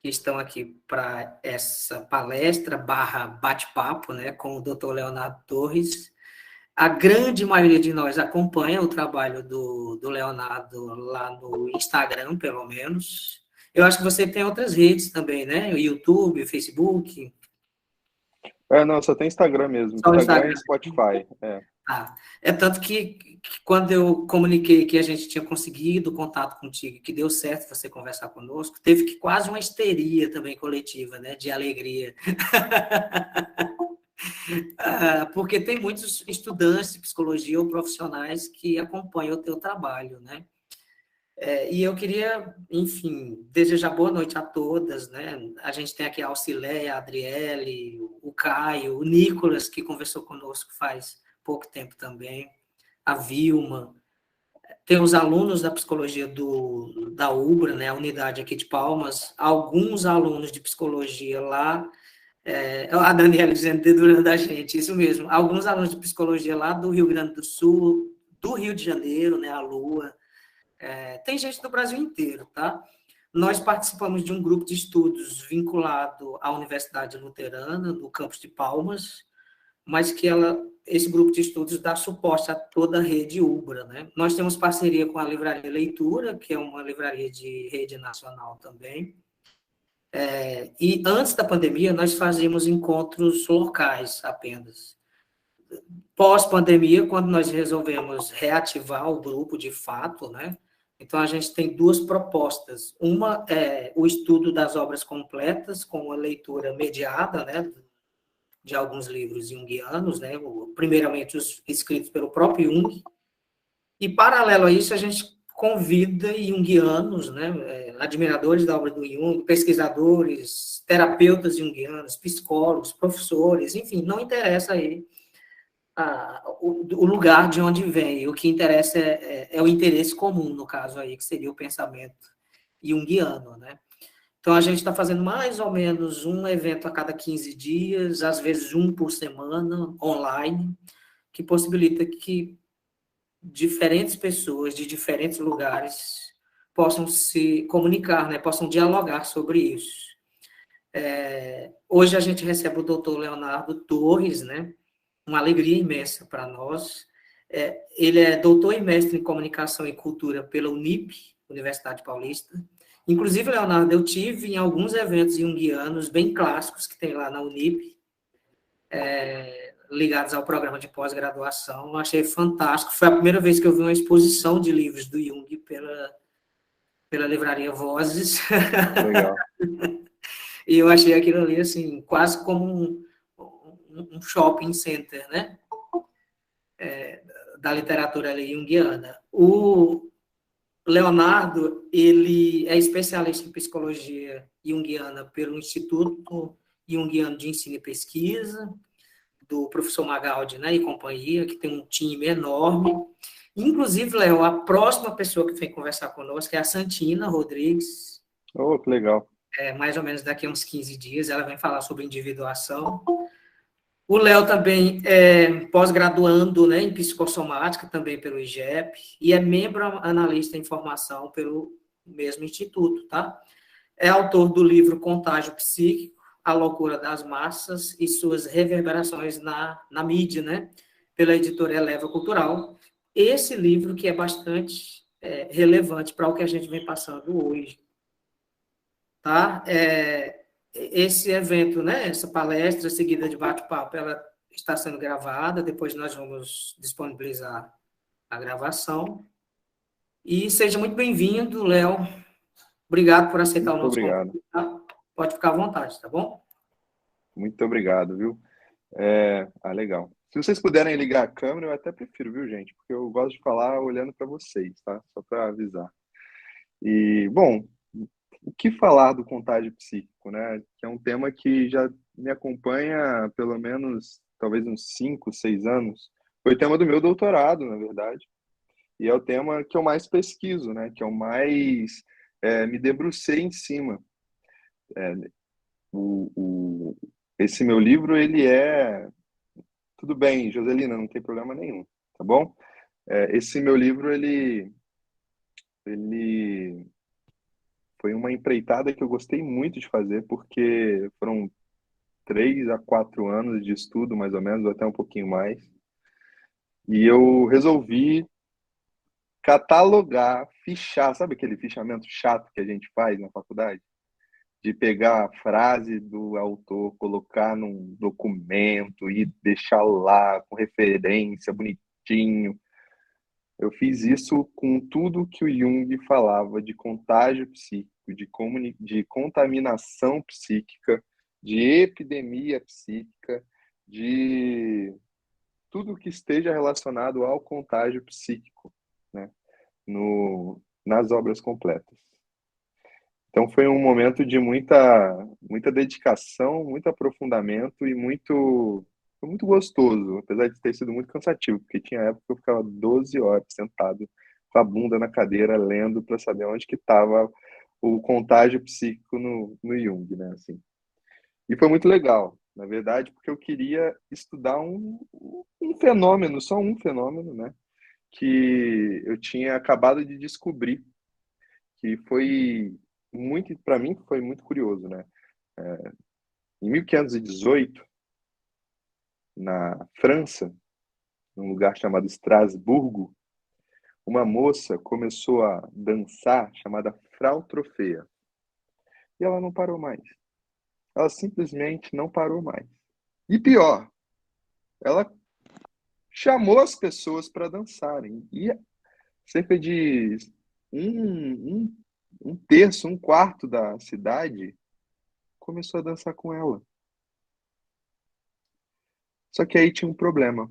que estão aqui para essa palestra barra bate-papo, né, com o Dr. Leonardo Torres. A grande maioria de nós acompanha o trabalho do Leonardo lá no Instagram, pelo menos. Eu acho que você tem outras redes também, né? O YouTube, o Facebook. Não, só tem Instagram mesmo. Só o Instagram Instagram. e Spotify. É tanto que quando eu comuniquei que a gente tinha conseguido contato contigo, que deu certo você conversar conosco, teve que quase uma histeria também coletiva, né? De alegria. Porque tem muitos estudantes de psicologia ou profissionais que acompanham o teu trabalho, né? E eu queria, enfim, desejar boa noite a todas, né? A gente tem aqui a Auxileia, a Adriele, o Caio, o Nicolas, que conversou conosco faz pouco tempo também, a Vilma. Tem os alunos da psicologia da UBRA, né? A unidade aqui de Palmas, alguns alunos de psicologia lá, a Daniela dizendo, dedurando a gente, isso mesmo. Alguns alunos de psicologia lá do Rio Grande do Sul, do Rio de Janeiro, né, a Lua. Tem gente do Brasil inteiro, tá? Nós participamos de um grupo de estudos vinculado à Universidade Luterana, do campus de Palmas, mas que esse grupo de estudos dá suporte a toda a rede UBRA, né? Nós temos parceria com a Livraria Leitura, que é uma livraria de rede nacional também. E antes da pandemia, nós fazíamos encontros locais apenas. Pós-pandemia, quando nós resolvemos reativar o grupo de fato, né? Então, a gente tem duas propostas. Uma é o estudo das obras completas, com a leitura mediada, né, de alguns livros junguianos, né, primeiramente os escritos pelo próprio Jung, e, paralelo a isso, a gente convida junguianos, né, admiradores da obra do Jung, pesquisadores, terapeutas junguianos, psicólogos, professores, enfim, não interessa aí o lugar de onde vem. O que interessa é o interesse comum, no caso aí, que seria o pensamento junguiano, né? Então, a gente está fazendo mais ou menos um evento a cada 15 dias, às vezes um por semana, online, que possibilita que diferentes pessoas de diferentes lugares possam se comunicar, né? Possam dialogar sobre isso. Hoje a gente recebe o doutor Leonardo Torres, né? Uma alegria imensa para nós. Ele é doutor e mestre em comunicação e cultura pela Unip, Universidade Paulista. Inclusive, Leonardo, eu tive em alguns eventos junguianos bem clássicos que tem lá na Unip, ligados ao programa de pós-graduação. Eu achei fantástico. Foi a primeira vez que eu vi uma exposição de livros do Jung pela livraria Vozes. Legal. E eu achei aquilo ali, assim, quase como um shopping center, né? Da literatura ali junguiana. O Leonardo, ele é especialista em psicologia junguiana pelo Instituto Junguiano de Ensino e Pesquisa, do professor Magaldi, né, e companhia, que tem um time enorme. Inclusive, Léo, a próxima pessoa que vem conversar conosco é a Santina Rodrigues. Oh, que legal. Mais ou menos daqui a uns 15 dias, ela vem falar sobre individuação. O Léo também é pós-graduando, né, em psicossomática, também pelo IGEP, e é membro analista em formação pelo mesmo instituto, tá? É autor do livro Contágio Psíquico, A Loucura das Massas e suas reverberações na mídia, né? Pela editora Eleva Cultural. Esse livro que é bastante relevante para o que a gente vem passando hoje, tá? Esse evento, né, essa palestra seguida de bate-papo, ela está sendo gravada, depois nós vamos disponibilizar a gravação. E seja muito bem-vindo, Léo. Obrigado por aceitar o Muito nosso obrigado. convite. Tá? Pode ficar à vontade, tá bom? Muito obrigado, viu? Legal. Se vocês puderem ligar a câmera, eu até prefiro, viu, gente? Porque eu gosto de falar olhando para vocês, tá? Só para avisar. E, bom, o que falar do contágio psíquico, né? Que é um tema que já me acompanha há pelo menos, talvez uns 5, 6 anos. Foi o tema do meu doutorado, na verdade. E é o tema que eu mais pesquiso, né? Que eu mais me debrucei em cima. Esse meu livro, ele é... Tudo bem, Joselina, não tem problema nenhum, tá bom? Esse meu livro, ele Foi uma empreitada que eu gostei muito de fazer, porque foram 3 a 4 anos de estudo, mais ou menos, ou até um pouquinho mais. E eu resolvi catalogar, fichar, sabe aquele fichamento chato que a gente faz na faculdade? De pegar a frase do autor, colocar num documento e deixar lá com referência, bonitinho. Eu fiz isso com tudo que o Jung falava de contágio psíquico, de contaminação psíquica, de epidemia psíquica, de tudo que esteja relacionado ao contágio psíquico, né? Nas obras completas. Então foi um momento de muita dedicação, muito aprofundamento e foi muito gostoso, apesar de ter sido muito cansativo, porque tinha época que eu ficava 12 horas sentado com a bunda na cadeira lendo para saber onde que estava o contágio psíquico no Jung, né, assim. E foi muito legal, na verdade, porque eu queria estudar um fenômeno, só um fenômeno, né, que eu tinha acabado de descobrir, que foi muito, para mim, foi muito curioso, né? Em 1518, na França, num lugar chamado Estrasburgo, uma moça começou a dançar chamada Frau Trofea. E ela não parou mais. Ela simplesmente não parou mais. E pior, ela chamou as pessoas para dançarem. E cerca de um, um, um terço, um quarto da cidade começou a dançar com ela. Só que aí tinha um problema.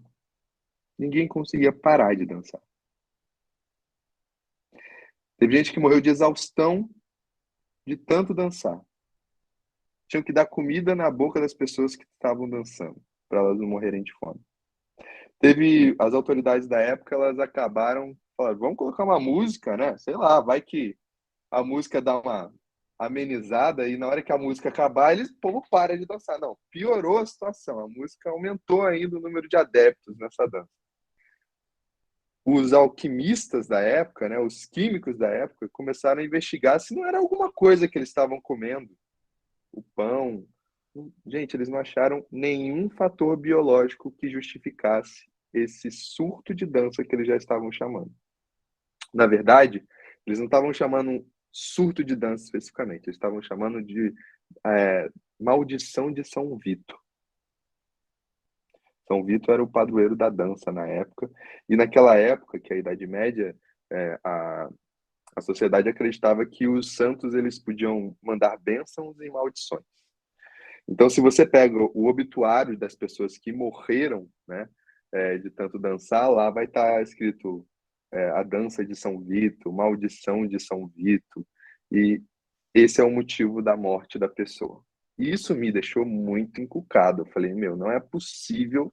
Ninguém conseguia parar de dançar. Teve gente que morreu de exaustão de tanto dançar. Tinham que dar comida na boca das pessoas que estavam dançando, para elas não morrerem de fome. Teve as autoridades da época, elas acabaram falando, vamos colocar uma música, né? Sei lá, vai que a música dá uma amenizada e na hora que a música acabar, o povo para de dançar. Não, piorou a situação. A música aumentou ainda o número de adeptos nessa dança. Os alquimistas da época, né, os químicos da época, começaram a investigar se não era alguma coisa que eles estavam comendo, o pão. Gente, eles não acharam nenhum fator biológico que justificasse esse surto de dança que eles já estavam chamando. Na verdade, eles não estavam chamando um surto de dança especificamente, eles estavam chamando de maldição de São Vito. São Vito era o padroeiro da dança na época, e naquela época, que é a Idade Média, a sociedade acreditava que os santos eles podiam mandar bênçãos e maldições. Então, se você pega o obituário das pessoas que morreram, né, de tanto dançar, lá vai estar escrito a dança de São Vito, maldição de São Vito, e esse é o motivo da morte da pessoa. E isso me deixou muito encucado. Eu falei, meu, não é possível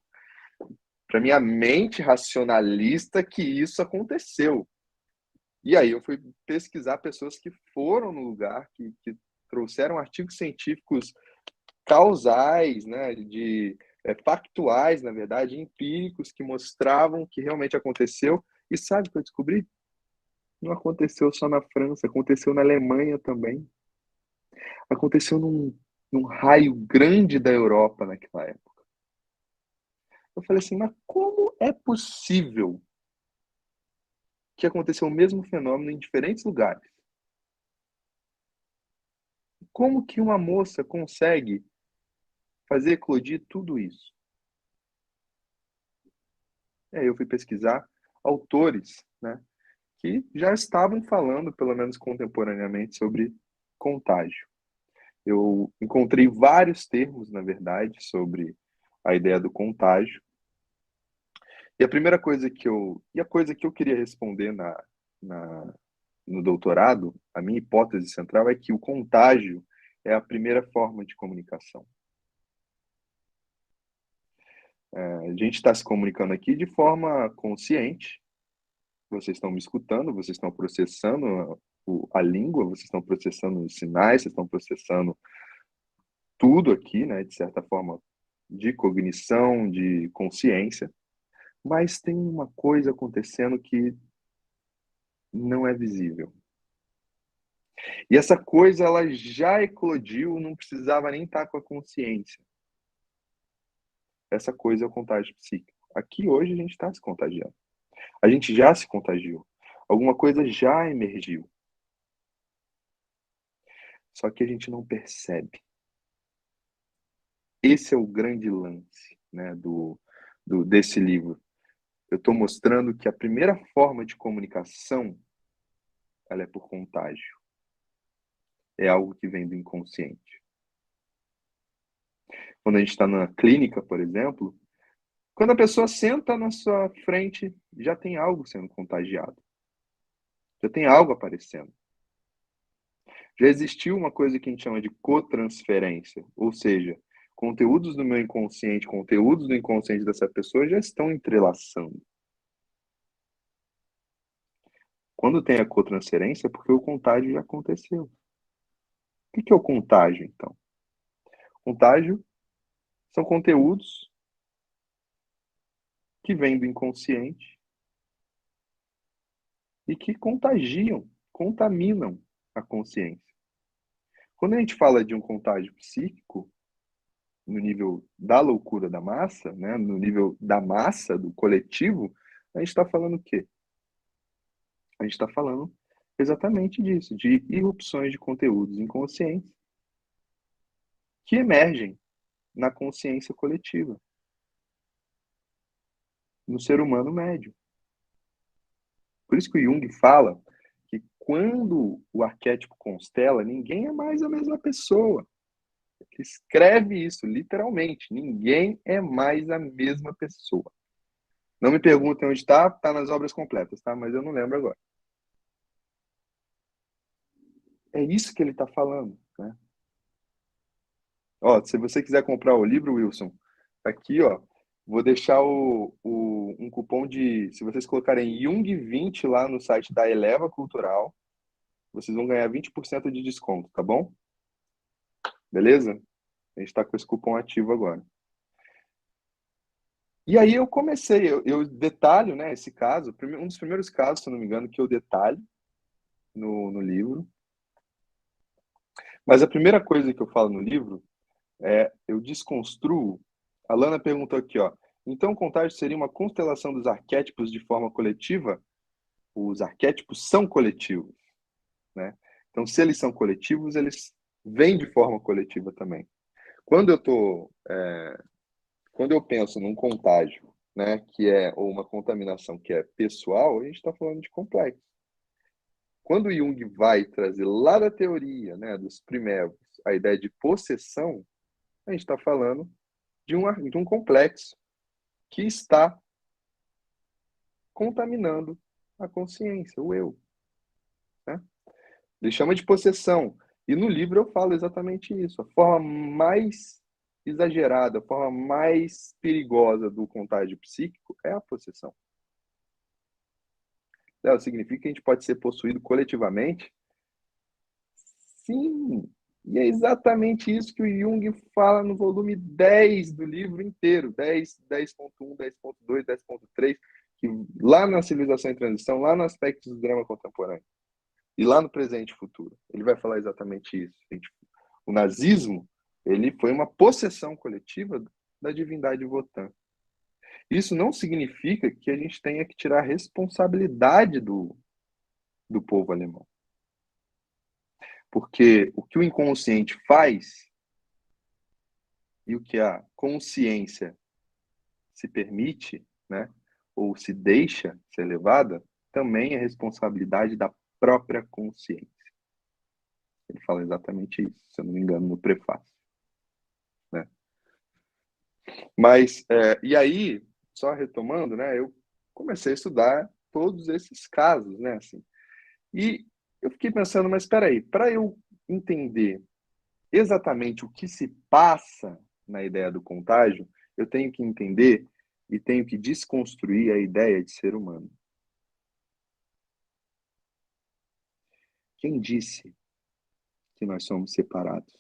para minha mente racionalista que isso aconteceu. E aí eu fui pesquisar pessoas que foram no lugar, que trouxeram artigos científicos causais, né, factuais, na verdade, empíricos, que mostravam que realmente aconteceu. E sabe o que eu descobri? Não aconteceu só na França, aconteceu na Alemanha também. Aconteceu num raio grande da Europa naquela época. Eu falei assim, mas como é possível que aconteceu o mesmo fenômeno em diferentes lugares? Como que uma moça consegue fazer eclodir tudo isso? Aí eu fui pesquisar autores, né, que já estavam falando, pelo menos contemporaneamente, sobre contágio. Eu encontrei vários termos, na verdade, sobre a ideia do contágio. E a primeira coisa a coisa que eu queria responder na, no doutorado, a minha hipótese central é que o contágio é a primeira forma de comunicação. A gente está se comunicando aqui de forma consciente. Vocês estão me escutando, vocês estão processando a língua, vocês estão processando os sinais, vocês estão processando tudo aqui, né, de certa forma, de cognição, de consciência. Mas tem uma coisa acontecendo que não é visível. E essa coisa, ela já eclodiu, não precisava nem estar com a consciência. Essa coisa é o contágio psíquico. Aqui hoje a gente está se contagiando. A gente já se contagiou. Alguma coisa já emergiu. Só que a gente não percebe. Esse é o grande lance, né, desse livro. Eu estou mostrando que a primeira forma de comunicação, ela é por contágio. É algo que vem do inconsciente. Quando a gente está na clínica, por exemplo, quando a pessoa senta na sua frente, já tem algo sendo contagiado. Já tem algo aparecendo. Já existiu uma coisa que a gente chama de cotransferência, ou seja, conteúdos do meu inconsciente, conteúdos do inconsciente dessa pessoa já estão entrelaçando. Quando tem a cotransferência, é porque o contágio já aconteceu. O que é o contágio, então? Contágio são conteúdos que vêm do inconsciente e que contagiam, contaminam a consciência. Quando a gente fala de um contágio psíquico, no nível da loucura da massa, né, no nível da massa, do coletivo, a gente está falando o quê? A gente está falando exatamente disso, de irrupções de conteúdos inconscientes que emergem na consciência coletiva, no ser humano médio. Por isso que o Jung fala que quando o arquétipo constela, ninguém é mais a mesma pessoa. Ele escreve isso literalmente, ninguém é mais a mesma pessoa. Não me perguntem onde está nas obras completas, tá? Mas eu não lembro agora. É isso que ele está falando, né? Ó, se você quiser comprar o livro, Wilson, aqui, ó, vou deixar um cupom de, se vocês colocarem Jung20 lá no site da Eleva Cultural, vocês vão ganhar 20% de desconto, tá bom? Beleza? A gente está com esse cupom ativo agora. E aí eu comecei, eu detalho, né, esse caso, um dos primeiros casos, se eu não me engano, que eu detalho no livro. Mas a primeira coisa que eu falo no livro eu desconstruo. A Lana perguntou aqui, ó. Então, o contágio seria uma constelação dos arquétipos de forma coletiva? Os arquétipos são coletivos, né? Então, se eles são coletivos, eles vêm de forma coletiva também. Quando quando eu penso num contágio, né, que é ou uma contaminação que é pessoal, a gente está falando de complexo. Quando o Jung vai trazer lá da teoria, né, dos primevos, a ideia de possessão, a gente está falando de um complexo que está contaminando a consciência, o eu. Né? Ele chama de possessão. E no livro eu falo exatamente isso. A forma mais exagerada, a forma mais perigosa do contágio psíquico é a possessão. Significa que a gente pode ser possuído coletivamente? Sim! E é exatamente isso que o Jung fala no volume 10 do livro inteiro, 10, 10.1, 10.2, 10.3, que lá na Civilização em Transição, lá no aspecto do drama contemporâneo, e lá no presente e futuro, ele vai falar exatamente isso. O nazismo, ele foi uma possessão coletiva da divindade Wotan. Isso não significa que a gente tenha que tirar a responsabilidade do povo alemão. Porque o que o inconsciente faz e o que a consciência se permite, né, ou se deixa ser levada, também é responsabilidade da própria consciência. Ele fala exatamente isso, se eu não me engano, no prefácio. Né? Mas, e aí, só retomando, né, eu comecei a estudar todos esses casos, né, assim, e eu fiquei pensando, mas espera aí, para eu entender exatamente o que se passa na ideia do contágio, eu tenho que entender e tenho que desconstruir a ideia de ser humano. Quem disse que nós somos separados?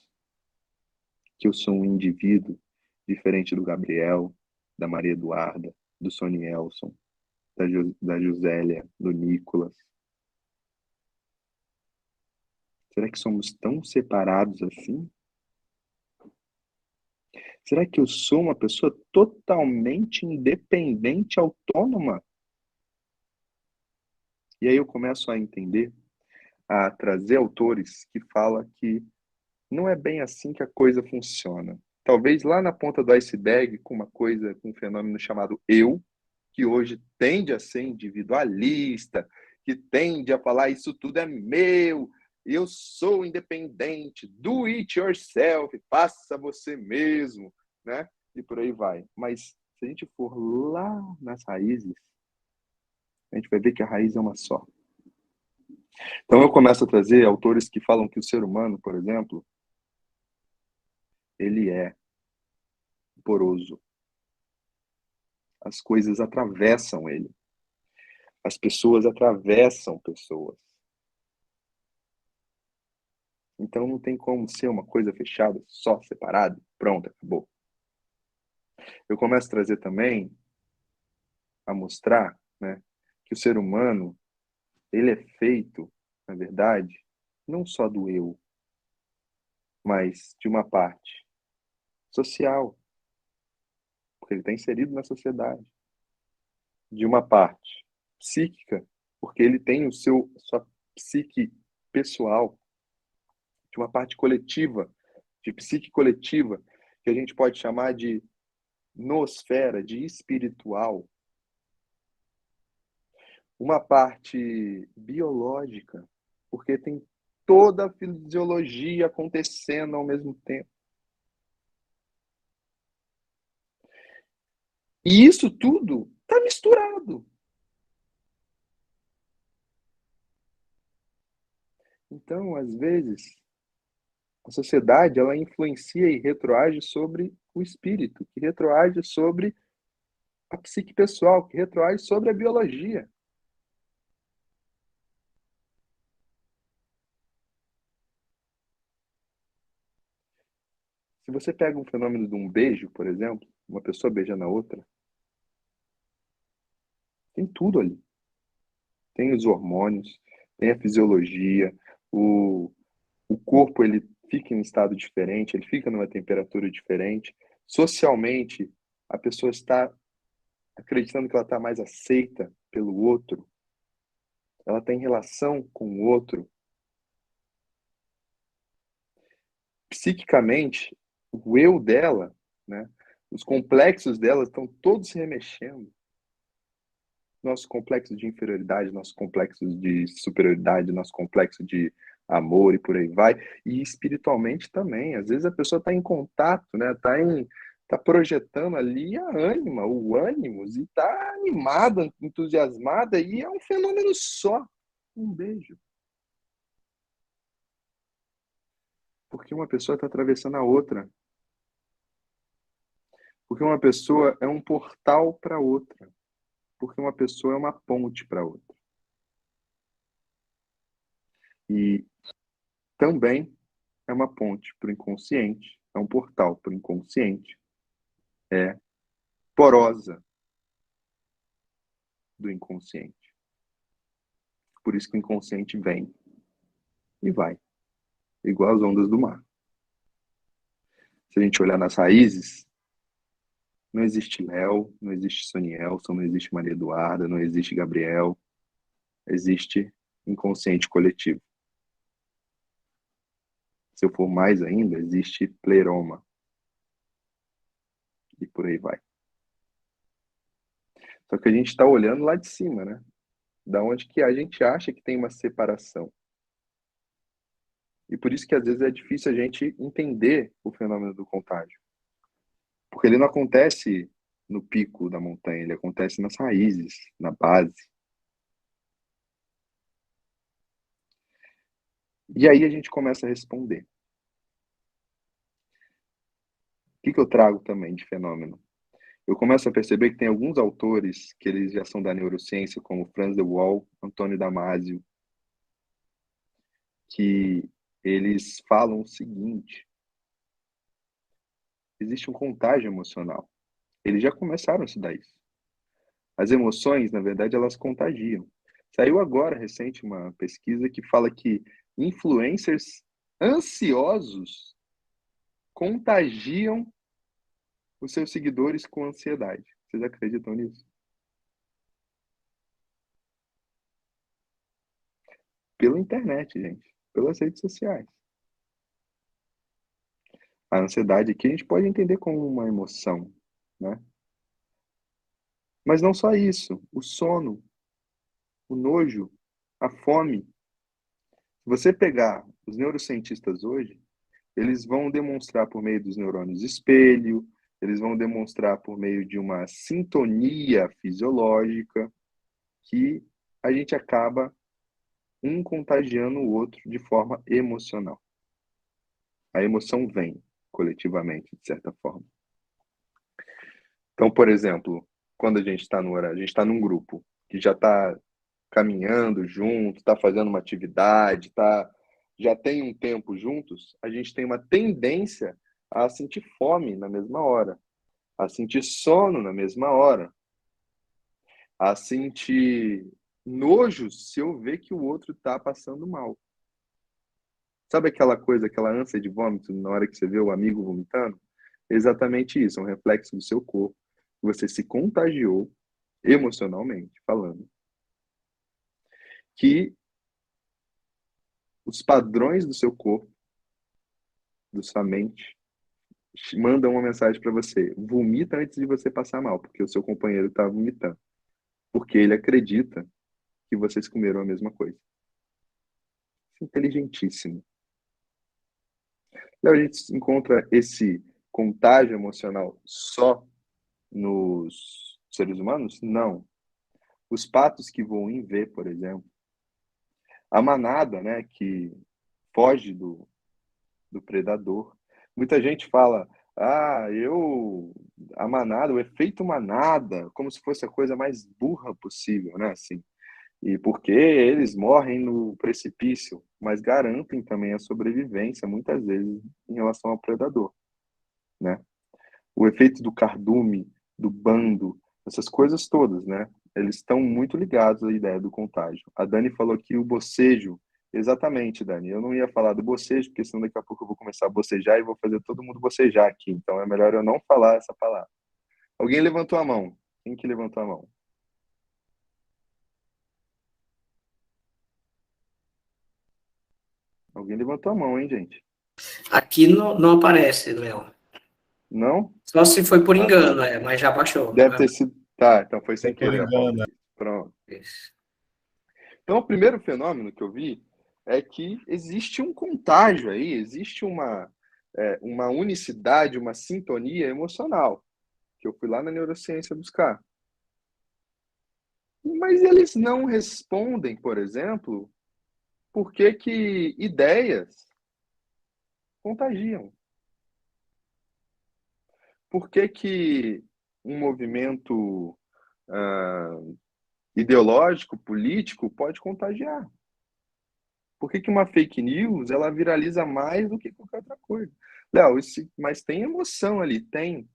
Que eu sou um indivíduo diferente do Gabriel, da Maria Eduarda, do Sonielson, da Josélia, do Nicolas. Será que somos tão separados assim? Será que eu sou uma pessoa totalmente independente, autônoma? E aí eu começo a entender, a trazer autores que falam que não é bem assim que a coisa funciona. Talvez lá na ponta do iceberg, com uma coisa, com um fenômeno chamado eu, que hoje tende a ser individualista, que tende a falar isso tudo é meu, eu sou independente, do it yourself, faça você mesmo, né? E por aí vai. Mas se a gente for lá nas raízes, a gente vai ver que a raiz é uma só. Então eu começo a trazer autores que falam que o ser humano, por exemplo, ele é poroso. As coisas atravessam ele. As pessoas atravessam pessoas. Então não tem como ser uma coisa fechada, só separada, pronto, acabou. Eu começo a trazer também, a mostrar, né, que o ser humano, ele é feito, na verdade, não só do eu, mas de uma parte social, porque ele está inserido na sociedade, de uma parte psíquica, porque ele tem sua psique pessoal, de uma parte coletiva, de psique coletiva, que a gente pode chamar de nosfera, de espiritual, uma parte biológica, porque tem toda a fisiologia acontecendo ao mesmo tempo. E isso tudo está misturado. Então, às vezes, a sociedade ela influencia e retroage sobre o espírito, que retroage sobre a psique pessoal, que retroage sobre a biologia. Se você pega um fenômeno de um beijo, por exemplo, uma pessoa beijando a outra, tem tudo ali. Tem os hormônios, tem a fisiologia, o, o corpo ele fica em um estado diferente, ele fica numa temperatura diferente. Socialmente, a pessoa está acreditando que ela está mais aceita pelo outro, ela tem relação com o outro. Psiquicamente, o eu dela, né, os complexos dela estão todos se remexendo. Nosso complexo de inferioridade, nosso complexo de superioridade, nosso complexo de amor e por aí vai. E espiritualmente também. Às vezes a pessoa está em contato, né? Tá projetando ali a ânima, o ânimos, e está animada, entusiasmada, e é um fenômeno só. Um beijo. Porque uma pessoa está atravessando a outra. Porque uma pessoa é um portal para outra. Porque uma pessoa é uma ponte para outra. E também é uma ponte para o inconsciente, é um portal para o inconsciente, é porosa do inconsciente. Por isso que o inconsciente vem e vai, igual as ondas do mar. Se a gente olhar nas raízes, não existe Léo, não existe Sonielson, não existe Maria Eduarda, não existe Gabriel, existe inconsciente coletivo. Se eu for mais ainda, existe pleroma. E por aí vai. Só que a gente está olhando lá de cima, né? Da onde que a gente acha que tem uma separação. E por isso que às vezes é difícil a gente entender o fenômeno do contágio. Porque ele não acontece no pico da montanha, ele acontece nas raízes, na base. E aí a gente começa a responder. O que eu trago também de fenômeno? Eu começo a perceber que tem alguns autores que eles já são da neurociência, como Franz de Waal, Antônio Damasio, que eles falam o seguinte: existe um contágio emocional. Eles já começaram a estudar isso. As emoções, na verdade, elas contagiam. Saiu agora, recente, uma pesquisa que fala que influencers ansiosos contagiam os seus seguidores com ansiedade. Vocês acreditam nisso? Pela internet, gente. Pelas redes sociais. A ansiedade aqui a gente pode entender como uma emoção, né? Mas não só isso. O sono, o nojo, a fome. Se você pegar os neurocientistas hoje, eles vão demonstrar por meio dos neurônios espelho, eles vão demonstrar por meio de uma sintonia fisiológica que a gente acaba um contagiando o outro de forma emocional. A emoção vem coletivamente, de certa forma. Então, por exemplo, quando a gente está no horário, a gente está num grupo que já está caminhando junto, está fazendo uma atividade, já tem um tempo juntos, a gente tem uma tendência a sentir fome na mesma hora, a sentir sono na mesma hora, a sentir nojo se eu ver que o outro está passando mal. Sabe aquela coisa, aquela ânsia de vômito na hora que você vê o amigo vomitando? É exatamente isso, é um reflexo do seu corpo. Você se contagiou emocionalmente falando. Que os padrões do seu corpo, da sua mente, mandam uma mensagem para você. Vomita antes de você passar mal, porque o seu companheiro está vomitando. Porque ele acredita que vocês comeram a mesma coisa. Inteligentíssimo. Então, a gente encontra esse contágio emocional só nos seres humanos? Não. Os patos que voam em V, por exemplo, a manada, né, que foge do predador. Muita gente fala, a manada, o efeito manada, como se fosse a coisa mais burra possível, né, assim. E porque eles morrem no precipício, mas garantem também a sobrevivência, muitas vezes, em relação ao predador, né? O efeito do cardume, do bando, essas coisas todas, né? Eles estão muito ligados à ideia do contágio. A Dani falou que o bocejo, exatamente, Dani. Eu não ia falar do bocejo, porque senão daqui a pouco eu vou começar a bocejar e vou fazer todo mundo bocejar aqui. Então é melhor eu não falar essa palavra. Alguém levantou a mão? Quem que levantou a mão? Alguém levantou a mão, hein, gente? Aqui não aparece, Léo. Não? Só se foi por Ah, tá. engano, mas já baixou. Deve ter sido. Tá, então foi sem Foi por querer a pauta engano. aqui. Pronto. Isso. Então, o primeiro fenômeno que eu vi é que existe um contágio aí, existe uma unicidade, uma sintonia emocional, que eu fui lá na neurociência buscar. Mas eles não respondem, por exemplo, por que que ideias contagiam. Por que que um movimento ideológico, político, pode contagiar? Por que que uma fake news ela viraliza mais do que qualquer outra coisa? Léo, mas tem emoção ali, tem.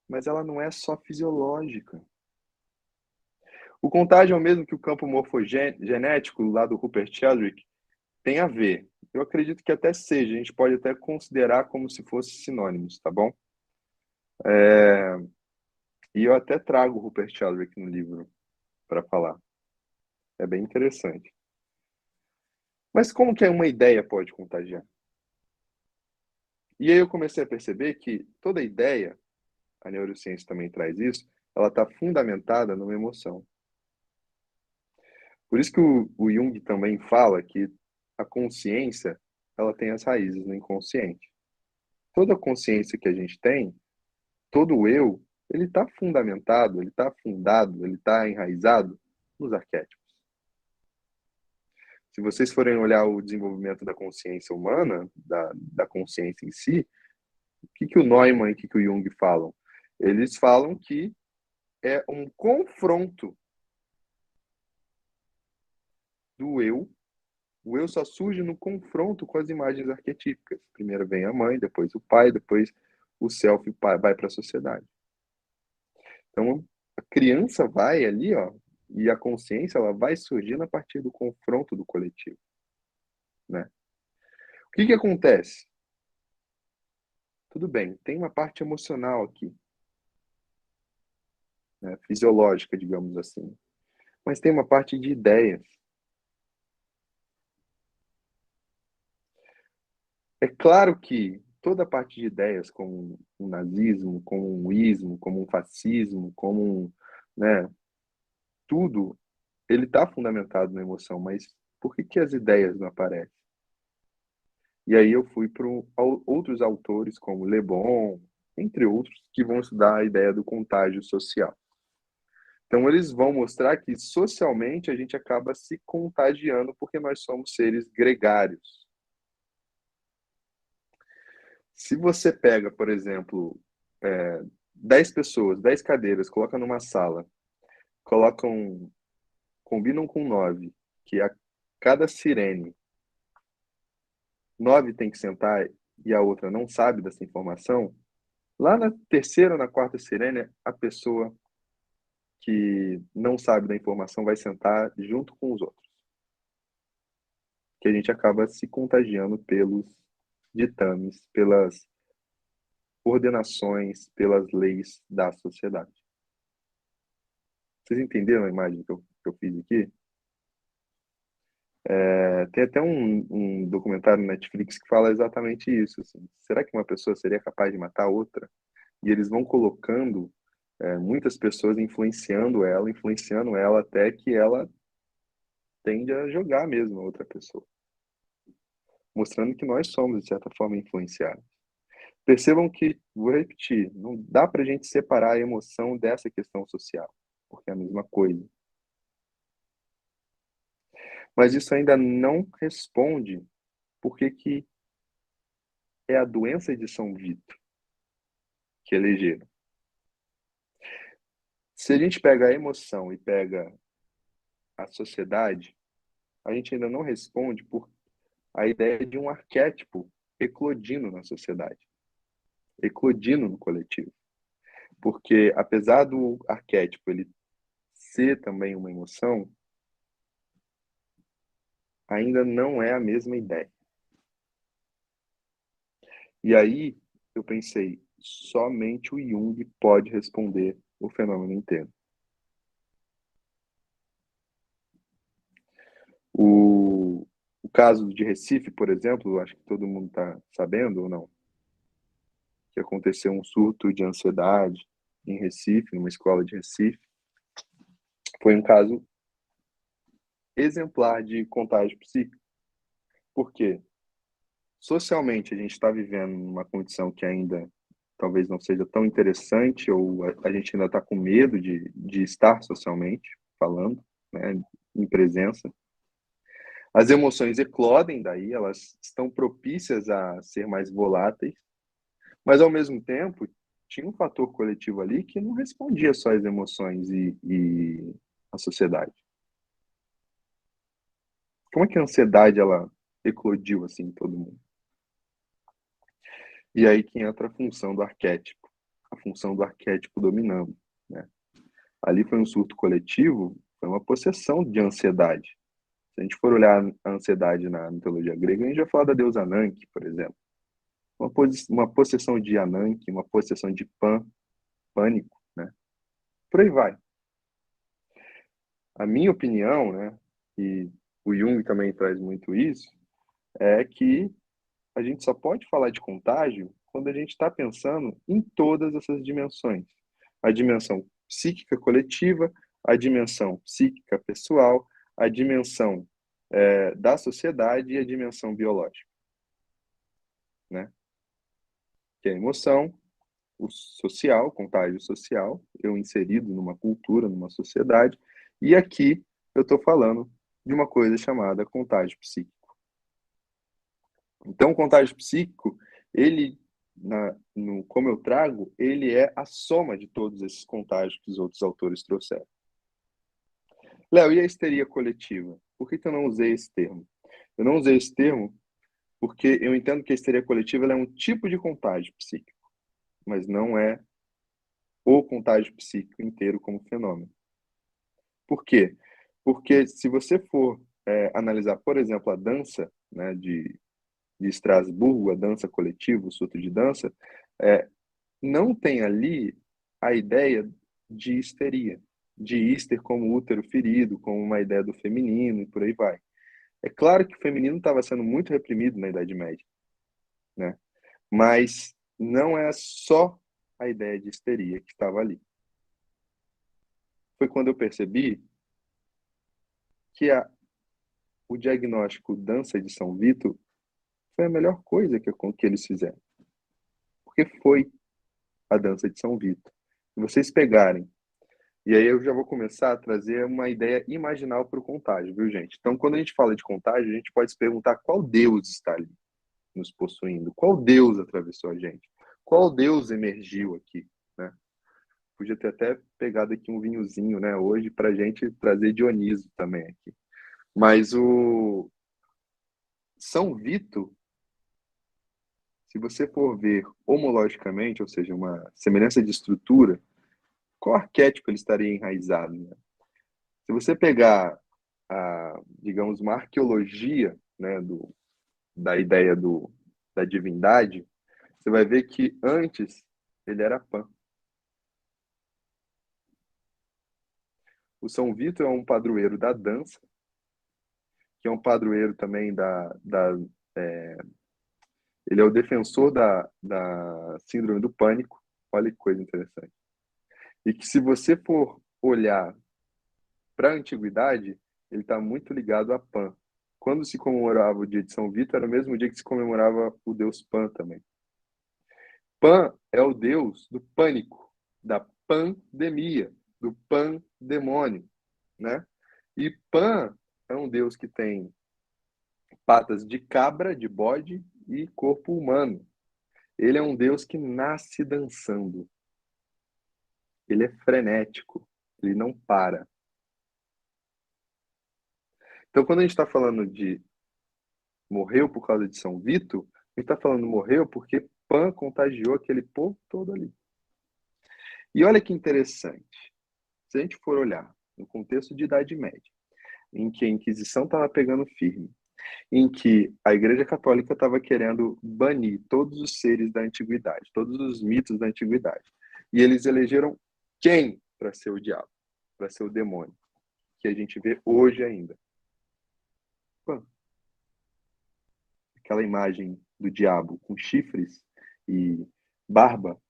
Mas ela não é só fisiológica. O contágio é o mesmo que o campo morfogenético lá do Rupert Sheldrake tem a ver. Eu acredito que até seja, a gente pode até considerar como se fossem sinônimos, tá bom? E eu até trago o Rupert Sheldrake no livro para falar. É bem interessante. Mas como que uma ideia pode contagiar? E aí eu comecei a perceber que toda ideia, a neurociência também traz isso, ela está fundamentada numa emoção. Por isso que o Jung também fala que a consciência ela tem as raízes no inconsciente. Toda consciência que a gente tem, todo o eu, ele está fundamentado, ele está fundado, ele está enraizado nos arquétipos. Se vocês forem olhar o desenvolvimento da consciência humana, da consciência em si, o que o Neumann e o que o Jung falam? Eles falam que é um confronto do eu. O eu só surge no confronto com as imagens arquetípicas. Primeiro vem a mãe, depois o pai, depois o self vai para a sociedade. Então, a criança vai ali, ó, e a consciência ela vai surgindo a partir do confronto do coletivo. né? O que que acontece? Tudo bem, tem uma parte emocional aqui, né? Fisiológica, digamos assim. Mas tem uma parte de ideias. É claro que toda a parte de ideias, como um nazismo, como um ismo, como um fascismo, como um, né, tudo, ele está fundamentado na emoção, mas por que que as ideias não aparecem? E aí eu fui para outros autores, como Le Bon, entre outros, que vão estudar a ideia do contágio social. Então, eles vão mostrar que socialmente a gente acaba se contagiando porque nós somos seres gregários. Se você pega, por exemplo, 10 pessoas, 10 cadeiras, coloca numa sala, colocam, combinam com 9, que a cada sirene, 9 tem que sentar e a outra não sabe dessa informação, lá na terceira ou na quarta sirene, a pessoa que não sabe da informação vai sentar junto com os outros. Que a gente acaba se contagiando pelos ditames, pelas ordenações, pelas leis da sociedade. Vocês entenderam a imagem que eu fiz aqui? Tem até um documentário na Netflix que fala exatamente isso. Assim. Será que uma pessoa seria capaz de matar outra? E eles vão colocando muitas pessoas influenciando ela até que ela tende a jogar mesmo a outra pessoa, mostrando que nós somos, de certa forma, influenciados. Percebam que, vou repetir, não dá para a gente separar a emoção dessa questão social, porque é a mesma coisa. Mas isso ainda não responde por que que é a doença de São Vito que elegeram. Se a gente pega a emoção e pega a sociedade, a gente ainda não responde por a ideia de um arquétipo eclodindo na sociedade, eclodindo no coletivo. Porque apesar do arquétipo ele ser também uma emoção, ainda não é a mesma ideia. E aí eu pensei, somente o Jung pode responder o fenômeno inteiro. O caso de Recife, por exemplo, acho que todo mundo está sabendo ou não, que aconteceu um surto de ansiedade em Recife, numa escola de Recife. Foi um caso exemplar de contágio psíquico. Por quê? Socialmente, a gente está vivendo uma condição que ainda talvez não seja tão interessante, ou a gente ainda está com medo de estar socialmente falando, né, em presença. As emoções eclodem daí, elas estão propícias a ser mais voláteis, mas ao mesmo tempo tinha um fator coletivo ali que não respondia só às emoções e à sociedade. Como é que a ansiedade ela eclodiu assim em todo mundo? E aí que entra a função do arquétipo, a função do arquétipo dominando, né? Ali foi um surto coletivo, foi uma possessão de ansiedade. Se a gente for olhar a ansiedade na mitologia grega, a gente vai falar da deusa Ananke, por exemplo. Uma possessão de Ananke, uma possessão de pânico, né? Por aí vai. A minha opinião, né, e o Jung também traz muito isso, é que a gente só pode falar de contágio quando a gente está pensando em todas essas dimensões. A dimensão psíquica coletiva, a dimensão psíquica pessoal, a dimensão da sociedade e a dimensão biológica, né? Que é a emoção, o social, o contágio social, eu inserido numa cultura, numa sociedade, e aqui eu estou falando de uma coisa chamada contágio psíquico. Então, o contágio psíquico, ele, como eu trago, ele é a soma de todos esses contágios que os outros autores trouxeram. Léo, e a histeria coletiva? Por que eu não usei esse termo? Eu não usei esse termo porque eu entendo que a histeria coletiva é um tipo de contágio psíquico, mas não é o contágio psíquico inteiro como fenômeno. Por quê? Porque se você for analisar, por exemplo, a dança, né, de Estrasburgo, a dança coletiva, o surto de dança, não tem ali a ideia de histeria, de hister como útero ferido, como uma ideia do feminino e por aí vai. É claro que o feminino estava sendo muito reprimido na Idade Média, né? Mas não é só a ideia de histeria que estava ali. Foi quando eu percebi que o diagnóstico dança de São Vito foi a melhor coisa que eles fizeram. Porque foi a dança de São Vito. Se vocês pegarem, e aí eu já vou começar a trazer uma ideia imaginal para o contágio, viu, gente? Então, quando a gente fala de contágio, a gente pode se perguntar qual Deus está ali nos possuindo, qual Deus atravessou a gente, qual Deus emergiu aqui, né? Podia ter até pegado aqui um vinhozinho, né, hoje, para a gente trazer Dioniso também aqui. Mas o São Vito, se você for ver homologicamente, ou seja, uma semelhança de estrutura, qual arquétipo ele estaria enraizado, né? Se você pegar, digamos, uma arqueologia, né, da ideia da divindade, você vai ver que antes ele era Pan. O São Vito é um padroeiro da dança, que é um padroeiro também ele é o defensor da síndrome do pânico. Olha que coisa interessante. E que se você for olhar para a antiguidade, ele está muito ligado a Pan. Quando se comemorava o dia de São Vito, era o mesmo dia que se comemorava o deus Pan também. Pan é o deus do pânico, da pandemia, do pandemônio, né? E Pan é um deus que tem patas de cabra, de bode e corpo humano. Ele é um deus que nasce dançando. Ele é frenético, ele não para. Então, quando a gente está falando de morreu por causa de São Vito, a gente está falando morreu porque Pan contagiou aquele povo todo ali. E olha que interessante. Se a gente for olhar no contexto de Idade Média, em que a Inquisição estava pegando firme, em que a Igreja Católica estava querendo banir todos os seres da antiguidade, todos os mitos da antiguidade. E eles elegeram quem para ser o diabo, para ser o demônio, que a gente vê hoje ainda. Pan. Aquela imagem do diabo com chifres e barba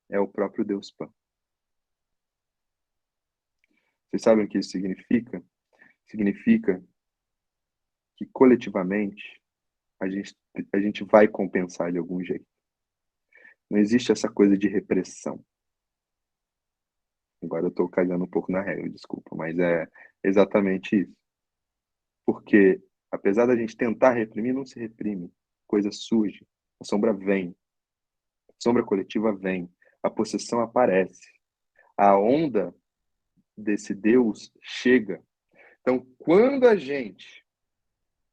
é o próprio Deus Pan. Vocês sabem o que isso significa? Significa que coletivamente a gente vai compensar de algum jeito. Não existe essa coisa de repressão. Agora eu estou cagando um pouco na regra, desculpa, mas é exatamente isso. Porque, apesar da gente tentar reprimir, não se reprime. Coisa surge, a sombra vem, a sombra coletiva vem, a possessão aparece, a onda desse Deus chega. Então, quando a gente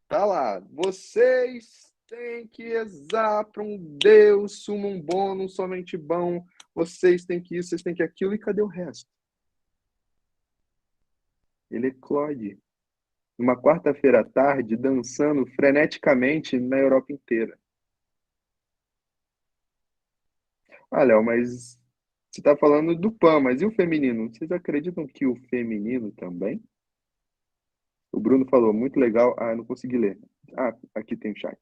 tá lá, vocês têm que rezar para um Deus sumum bonum, somente bom, vocês têm que isso, vocês têm que aquilo, e cadê o resto? Ele eclode numa quarta-feira à tarde, dançando freneticamente na Europa inteira. Ah, Léo, mas você está falando do PAN, mas e o feminino? Vocês acreditam que o feminino também? O Bruno falou, muito legal. Ah, eu não consegui ler. Ah, aqui tem o chat.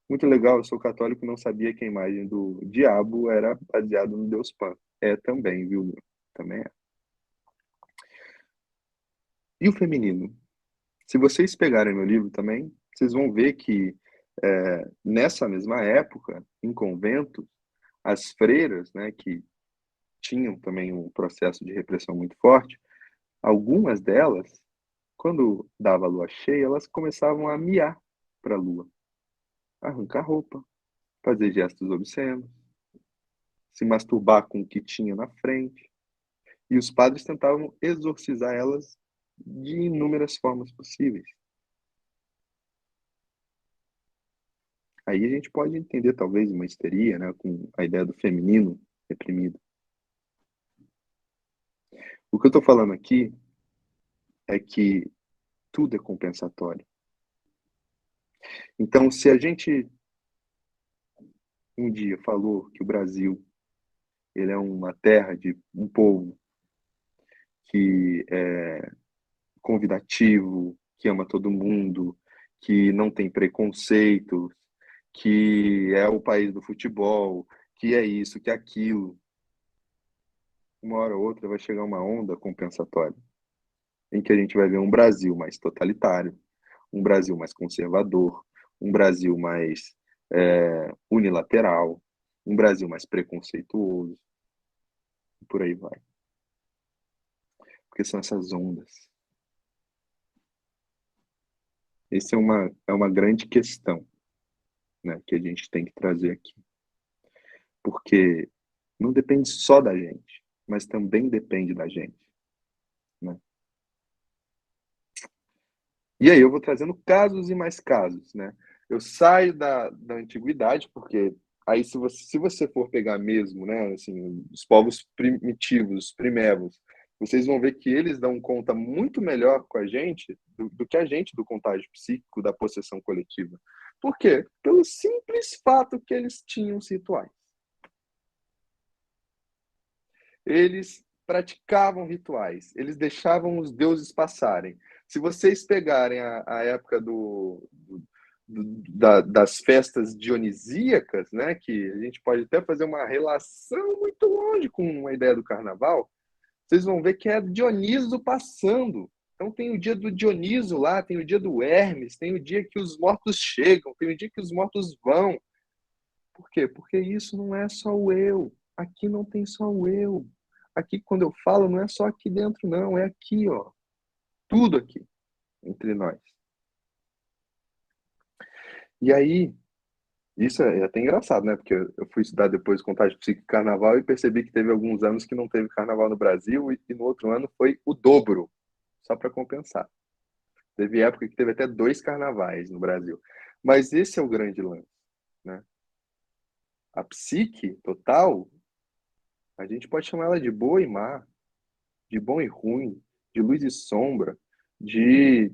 Muito legal, eu sou católico e não sabia que a imagem do diabo era baseada no Deus Pan. É também, viu, Bruno? Também é. E o feminino? Se vocês pegarem meu livro também, vocês vão ver que nessa mesma época, em conventos, as freiras, né, que tinham também um processo de repressão muito forte, algumas delas, quando dava a lua cheia, elas começavam a miar para a lua, arrancar roupa, fazer gestos obscenos, se masturbar com o que tinha na frente. E os padres tentavam exorcizar elas de inúmeras formas possíveis. Aí a gente pode entender talvez uma histeria, né, com a ideia do feminino reprimido. O que eu estou falando aqui é que tudo é compensatório. Então, se a gente um dia falou que o Brasil ele é uma terra de um povo que é convidativo, que ama todo mundo, que não tem preconceitos, que é o país do futebol, que é isso, que é aquilo, uma hora ou outra vai chegar uma onda compensatória, em que a gente vai ver um Brasil mais totalitário, um Brasil mais conservador, um Brasil mais unilateral, um Brasil mais preconceituoso, e por aí vai. Porque são essas ondas. Essa é uma grande questão, né, que a gente tem que trazer aqui. Porque não depende só da gente, mas também depende da gente, né? E aí eu vou trazendo casos e mais casos, né? Eu saio da antiguidade, porque aí se você for pegar mesmo, né, assim, os povos primitivos, primevos, vocês vão ver que eles dão conta muito melhor com a gente do que a gente do contágio psíquico, da possessão coletiva. Por quê? Pelo simples fato que eles tinham rituais. Eles praticavam rituais, eles deixavam os deuses passarem. Se vocês pegarem a época das festas dionisíacas, né, que a gente pode até fazer uma relação muito longe com a ideia do carnaval, vocês vão ver que é Dioniso passando. Então tem o dia do Dioniso lá, tem o dia do Hermes, tem o dia que os mortos chegam, tem o dia que os mortos vão. Por quê? Porque isso não é só o eu. Aqui não tem só o eu. Aqui, quando eu falo, não é só aqui dentro, não. É aqui, ó. Tudo aqui, entre nós. E aí, isso é até engraçado, né? Porque eu fui estudar depois Contagem Psíquica e Carnaval e percebi que teve alguns anos que não teve carnaval no Brasil e no outro ano foi o dobro, só para compensar. Teve época que teve até 2 carnavais no Brasil. Mas esse é o grande lance, né? A psique total, a gente pode chamar ela de boa e má, de bom e ruim, de luz e sombra, de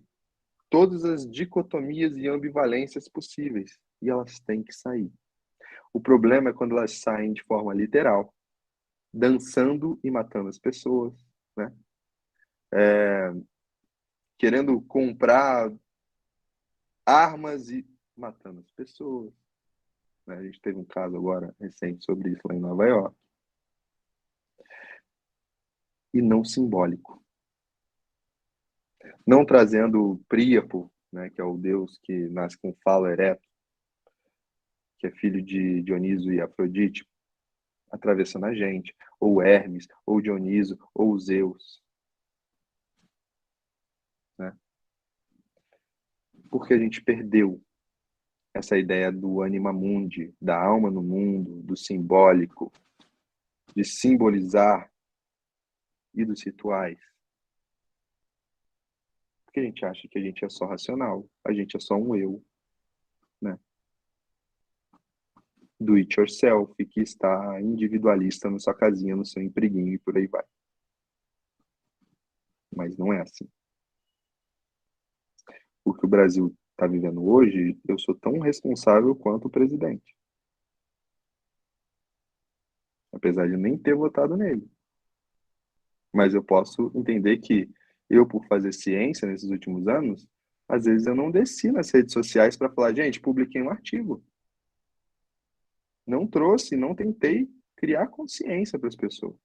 todas as dicotomias e ambivalências possíveis. E elas têm que sair. O problema é quando elas saem de forma literal, dançando e matando as pessoas, né? Querendo comprar armas e matando as pessoas. Né? A gente teve um caso agora recente sobre isso lá em Nova York. E não simbólico. Não trazendo Príapo, né, que é o deus que nasce com falo ereto, que é filho de Dioniso e Afrodite, atravessando a gente, ou Hermes, ou Dioniso, ou Zeus, né? Porque a gente perdeu essa ideia do anima mundi, da alma no mundo, do simbólico, de simbolizar e dos rituais. Porque a gente acha que a gente é só racional, a gente é só um eu, né? Do it yourself, que está individualista na sua casinha, no seu empreguinho e por aí vai. Mas não é assim. O que o Brasil está vivendo hoje, eu sou tão responsável quanto o presidente. Apesar de nem ter votado nele. Mas eu posso entender que eu, por fazer ciência nesses últimos anos, às vezes eu não desci nas redes sociais para falar, gente, publiquei um artigo. Não trouxe, não tentei criar consciência para as pessoas.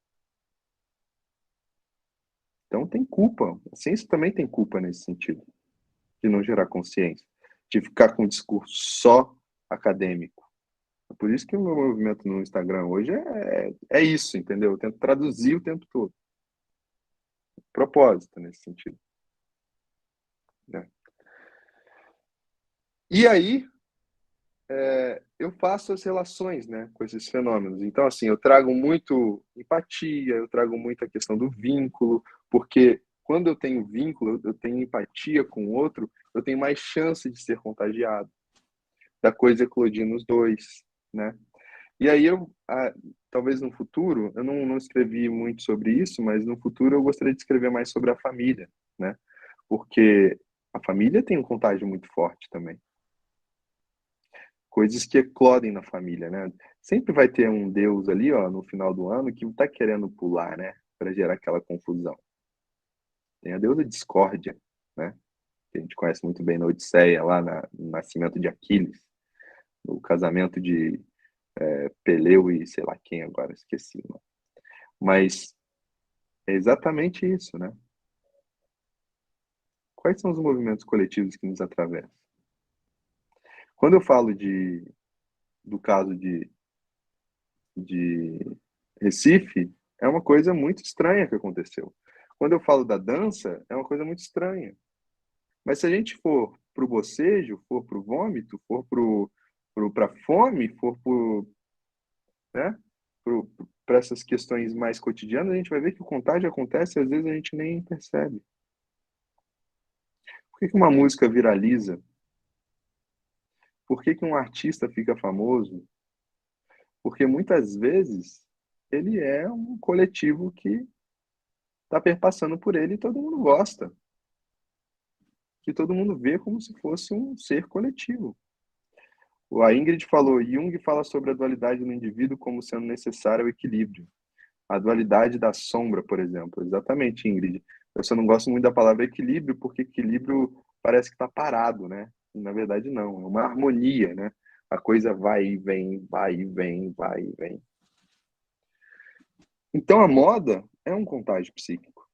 Então tem culpa. A ciência também tem culpa nesse sentido, de não gerar consciência, de ficar com um discurso só acadêmico. É por isso que o meu movimento no Instagram hoje é isso, entendeu? Eu tento traduzir o tempo todo. Propósito nesse sentido. Né? E aí, eu faço as relações, né, com esses fenômenos. Então, assim, eu trago muito empatia, eu trago muito a questão do vínculo, porque quando eu tenho vínculo, eu tenho empatia com o outro, eu tenho mais chance de ser contagiado, da coisa eclodir nos dois, né? E aí talvez no futuro, eu não escrevi muito sobre isso, mas no futuro eu gostaria de escrever mais sobre a família, né? Porque a família tem um contágio muito forte também. coisas que eclodem na família, né? Sempre vai ter um Deus ali, ó, no final do ano que está querendo pular, né? Para gerar aquela confusão. Tem a deusa discórdia, né? Que a gente conhece muito bem na Odisseia, lá no nascimento de Aquiles, no casamento de Peleu e sei lá quem agora, esqueci. Né? Mas é exatamente isso, né? Quais são os movimentos coletivos que nos atravessam? Quando eu falo do caso de Recife, é uma coisa muito estranha que aconteceu. Quando eu falo da dança, é uma coisa muito estranha. Mas se a gente for para o bocejo, for para o vômito, for para a fome, for né, para essas questões mais cotidianas, a gente vai ver que o contágio acontece e às vezes a gente nem percebe. Por que uma música viraliza? Por que um artista fica famoso? Porque muitas vezes ele é um coletivo que está perpassando por ele e todo mundo gosta. Que todo mundo vê como se fosse um ser coletivo. A Ingrid falou, Jung fala sobre a dualidade no indivíduo como sendo necessária ao equilíbrio. A dualidade da sombra, por exemplo. Exatamente, Ingrid. Eu só não gosto muito da palavra equilíbrio, porque equilíbrio parece que está parado, né? E, na verdade, não. É uma harmonia, né? A coisa vai e vem, vai e vem, vai e vem. Então, a moda é um contágio psíquico.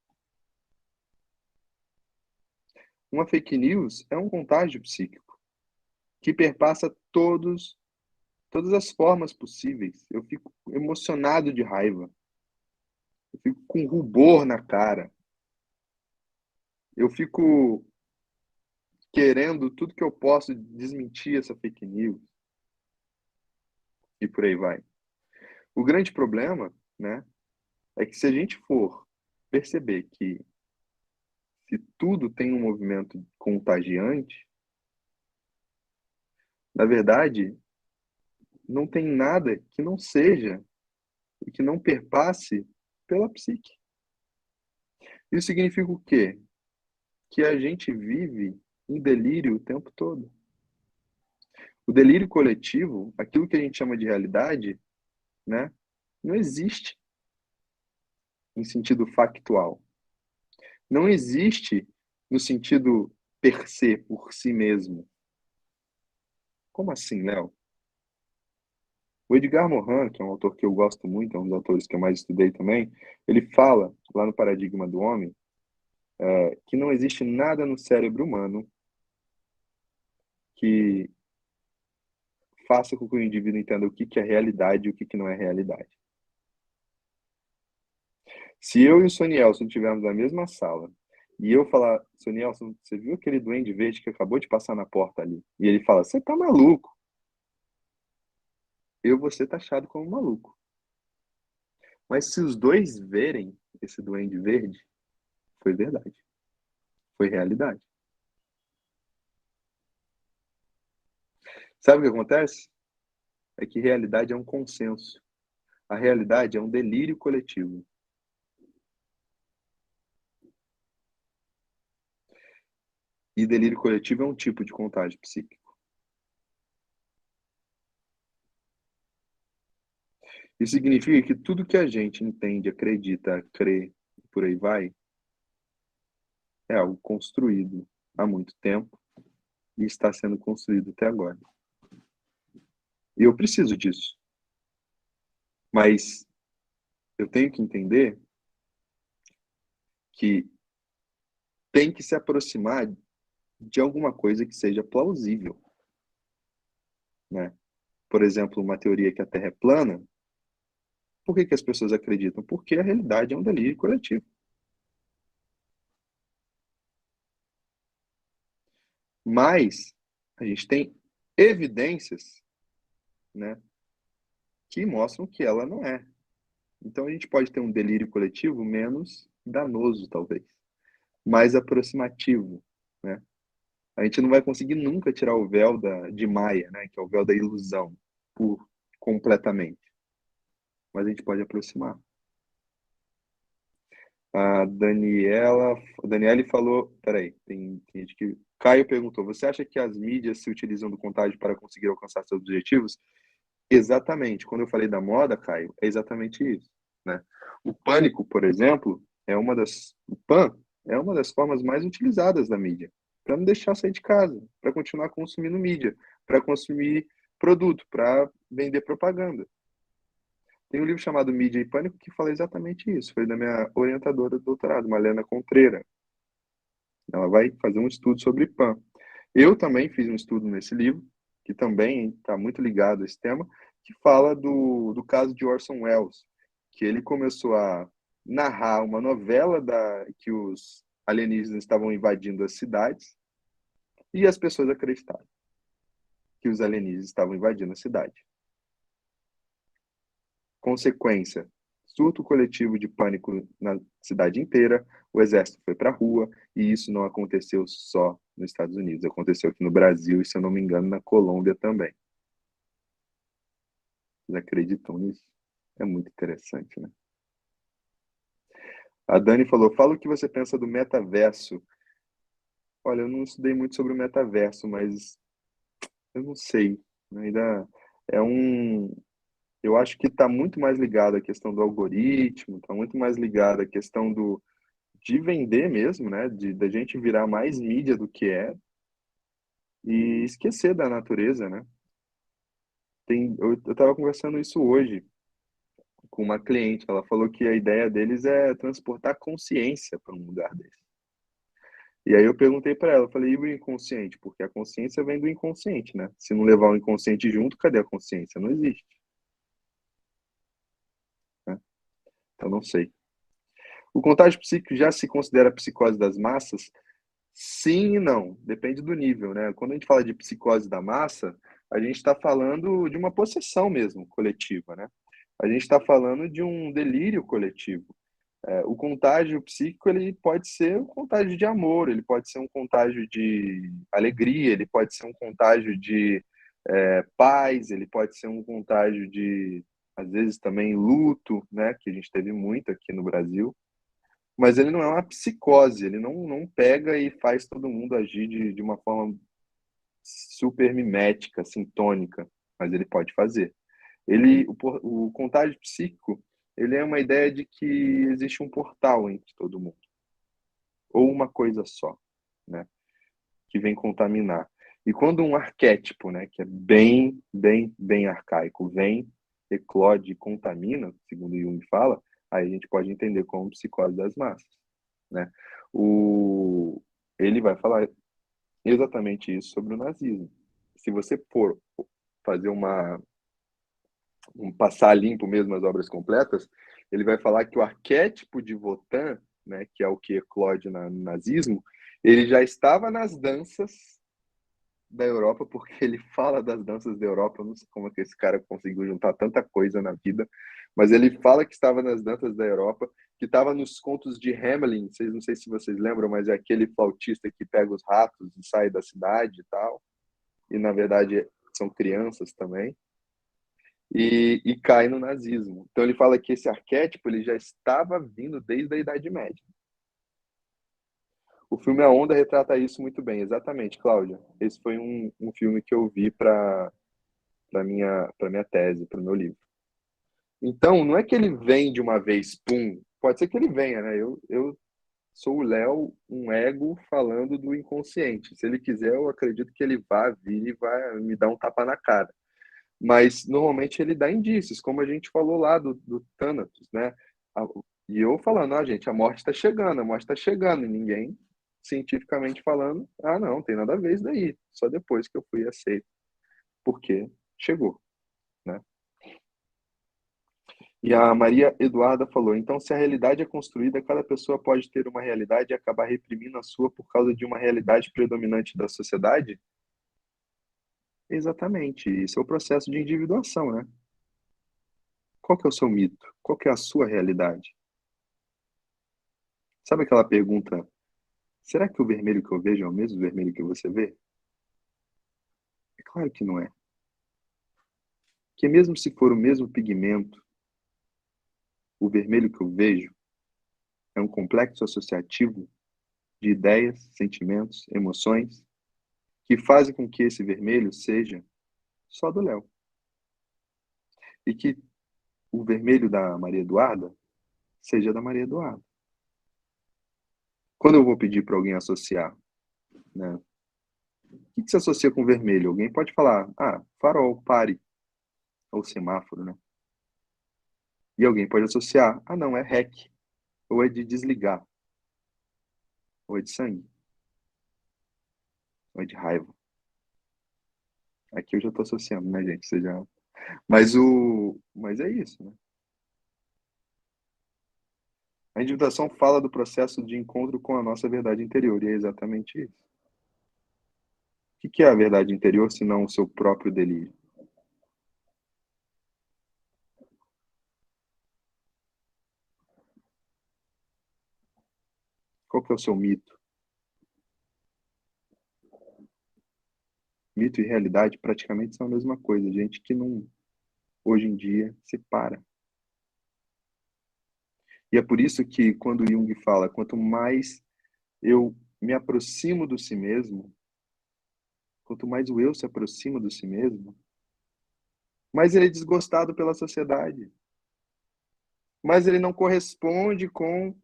Uma fake news é um contágio psíquico que perpassa todas as formas possíveis. Eu fico emocionado de raiva. Eu fico com rubor na cara. Eu fico querendo tudo que eu posso desmentir essa fake news. E por aí vai. O grande problema, né, é que se a gente for perceber que se tudo tem um movimento contagiante, na verdade, não tem nada que não seja e que não perpasse pela psique. Isso significa o quê? Que a gente vive em delírio o tempo todo. O delírio coletivo, aquilo que a gente chama de realidade, né, não existe em sentido factual. Não existe no sentido per se, por si mesmo. Como assim, Léo? O Edgar Morin, que é um autor que eu gosto muito, é um dos autores que eu mais estudei também, ele fala, lá no Paradigma do Homem, que não existe nada no cérebro humano que faça com que o indivíduo entenda o que é realidade e o que não é realidade. Se eu e o Sonielson estivermos na mesma sala e eu falar, Sonielson, você viu aquele duende verde que acabou de passar na porta ali? E ele fala, você tá maluco? Eu vou ser taxado como maluco. Mas se os dois verem esse duende verde, foi verdade. Foi realidade. Sabe o que acontece? É que realidade é um consenso. A realidade é um delírio coletivo. E delírio coletivo é um tipo de contágio psíquico. Isso significa que tudo que a gente entende, acredita, crê, por aí vai, é algo construído há muito tempo e está sendo construído até agora. E eu preciso disso. Mas eu tenho que entender que tem que se aproximar de alguma coisa que seja plausível, né? Por exemplo, uma teoria que a Terra é plana. Por que as pessoas acreditam? Porque a realidade é um delírio coletivo. Mas a gente tem evidências, né, que mostram que ela não é. Então a gente pode ter um delírio coletivo menos danoso, talvez, mais aproximativo, né? A gente não vai conseguir nunca tirar o véu de Maia, né, que é o véu da ilusão, por completamente. Mas a gente pode aproximar. A Daniele falou, peraí, tem gente que... Caio perguntou, você acha que as mídias se utilizam do contágio para conseguir alcançar seus objetivos? Exatamente. Quando eu falei da moda, Caio, é exatamente isso, né? O pânico, por exemplo, o PAN é uma das formas mais utilizadas da mídia, para não deixar sair de casa, para continuar consumindo mídia, para consumir produto, para vender propaganda. Tem um livro chamado Mídia e Pânico que fala exatamente isso. Foi da minha orientadora do doutorado, Malena Contreira. Ela vai fazer um estudo sobre PAN. Eu também fiz um estudo nesse livro, que também está muito ligado a esse tema, que fala do caso de Orson Welles, que ele começou a narrar uma novela que os alienígenas estavam invadindo as cidades e as pessoas acreditaram que os alienígenas estavam invadindo a cidade. Consequência, surto coletivo de pânico na cidade inteira, o exército foi para a rua, e isso não aconteceu só nos Estados Unidos, aconteceu aqui no Brasil e, se eu não me engano, na Colômbia também. Vocês acreditam nisso? É muito interessante, né? A Dani falou, fala o que você pensa do metaverso. Olha, eu não estudei muito sobre o metaverso, mas eu não sei. Ainda é um... Eu acho que está muito mais ligado à questão do algoritmo, está muito mais ligado à questão de vender mesmo, né? Da gente virar mais mídia do que é e esquecer da natureza, né? Eu estava conversando isso hoje com uma cliente. Ela falou que a ideia deles é transportar consciência para um lugar desse. E aí eu perguntei para ela, eu falei, e o inconsciente? Porque a consciência vem do inconsciente, né? Se não levar o inconsciente junto, cadê a consciência? Não existe, né? Então não sei. O contágio psíquico já se considera psicose das massas? Sim e não, depende do nível, né? Quando a gente fala de psicose da massa, a gente está falando de uma possessão mesmo, coletiva, né? A gente está falando de um delírio coletivo. O contágio psíquico, ele pode ser um contágio de amor, ele pode ser um contágio de alegria, ele pode ser um contágio de paz, ele pode ser um contágio de, às vezes, também luto, né? Que a gente teve muito aqui no Brasil. Mas ele não é uma psicose, ele não pega e faz todo mundo agir de uma forma super mimética, sintônica, mas ele pode fazer. O contágio psíquico, ele é uma ideia de que existe um portal entre todo mundo, ou uma coisa só, né, que vem contaminar. E quando um arquétipo, né, que é bem arcaico, vem, eclode e contamina, segundo Jung fala, aí a gente pode entender como psicose das massas, né? O, ele vai falar exatamente isso sobre o nazismo. Se você for fazer passar limpo mesmo as obras completas, ele vai falar que o arquétipo de Wotan, né, que é o que eclode no nazismo, ele já estava nas danças da Europa, porque ele fala das danças da Europa. Eu não sei como é que esse cara conseguiu juntar tanta coisa na vida, mas ele fala que estava nas danças da Europa, que estava nos contos de Hamelin. Não sei se vocês lembram, mas é aquele flautista que pega os ratos e sai da cidade e tal, e na verdade são crianças também, e cai no nazismo. Então ele fala que esse arquétipo ele já estava vindo desde a Idade Média. O filme A Onda retrata isso muito bem, exatamente, Cláudia. Esse foi um filme que eu vi para minha tese, para o meu livro. Então, não é que ele vem de uma vez, pum. Pode ser que ele venha, né? Eu sou o Léo, um ego falando do inconsciente. Se ele quiser, eu acredito que ele vai vir e vai me dar um tapa na cara. Mas, normalmente, ele dá indícios, como a gente falou lá do Thanatos, né? E eu falando, gente, a morte está chegando, a morte está chegando. E ninguém, cientificamente falando, não, tem nada a ver isso daí. Só depois que eu fui aceito. Porque chegou, né? E a Maria Eduarda falou: então, se a realidade é construída, cada pessoa pode ter uma realidade e acabar reprimindo a sua por causa de uma realidade predominante da sociedade? Exatamente. Isso é o processo de individuação, né? Qual que é o seu mito? Qual que é a sua realidade? Sabe aquela pergunta: será que o vermelho que eu vejo é o mesmo vermelho que você vê? É claro que não é. Porque mesmo se for o mesmo pigmento, o vermelho que eu vejo É um complexo associativo de ideias, sentimentos, emoções, que fazem com que esse vermelho seja só do Léo. E que o vermelho da Maria Eduarda seja da Maria Eduarda. Quando eu vou pedir para alguém associar, né? O que se associa com vermelho? Alguém pode falar, farol, pare, ou semáforo, né? E alguém pode associar, não, é REC, ou é de desligar, ou é de sangue, ou é de raiva. Aqui eu já estou associando, né, gente? Você já... Mas é isso, né? A individuação fala do processo de encontro com a nossa verdade interior, e é exatamente isso. O que é a verdade interior, se não o seu próprio delírio? Qual que é o seu mito? Mito e realidade praticamente são a mesma coisa. Gente que não, hoje em dia, separa. E é por isso que quando Jung fala, quanto mais eu me aproximo do si mesmo, quanto mais o eu se aproxima do si mesmo, mais ele é desgostado pela sociedade. Mais ele não corresponde com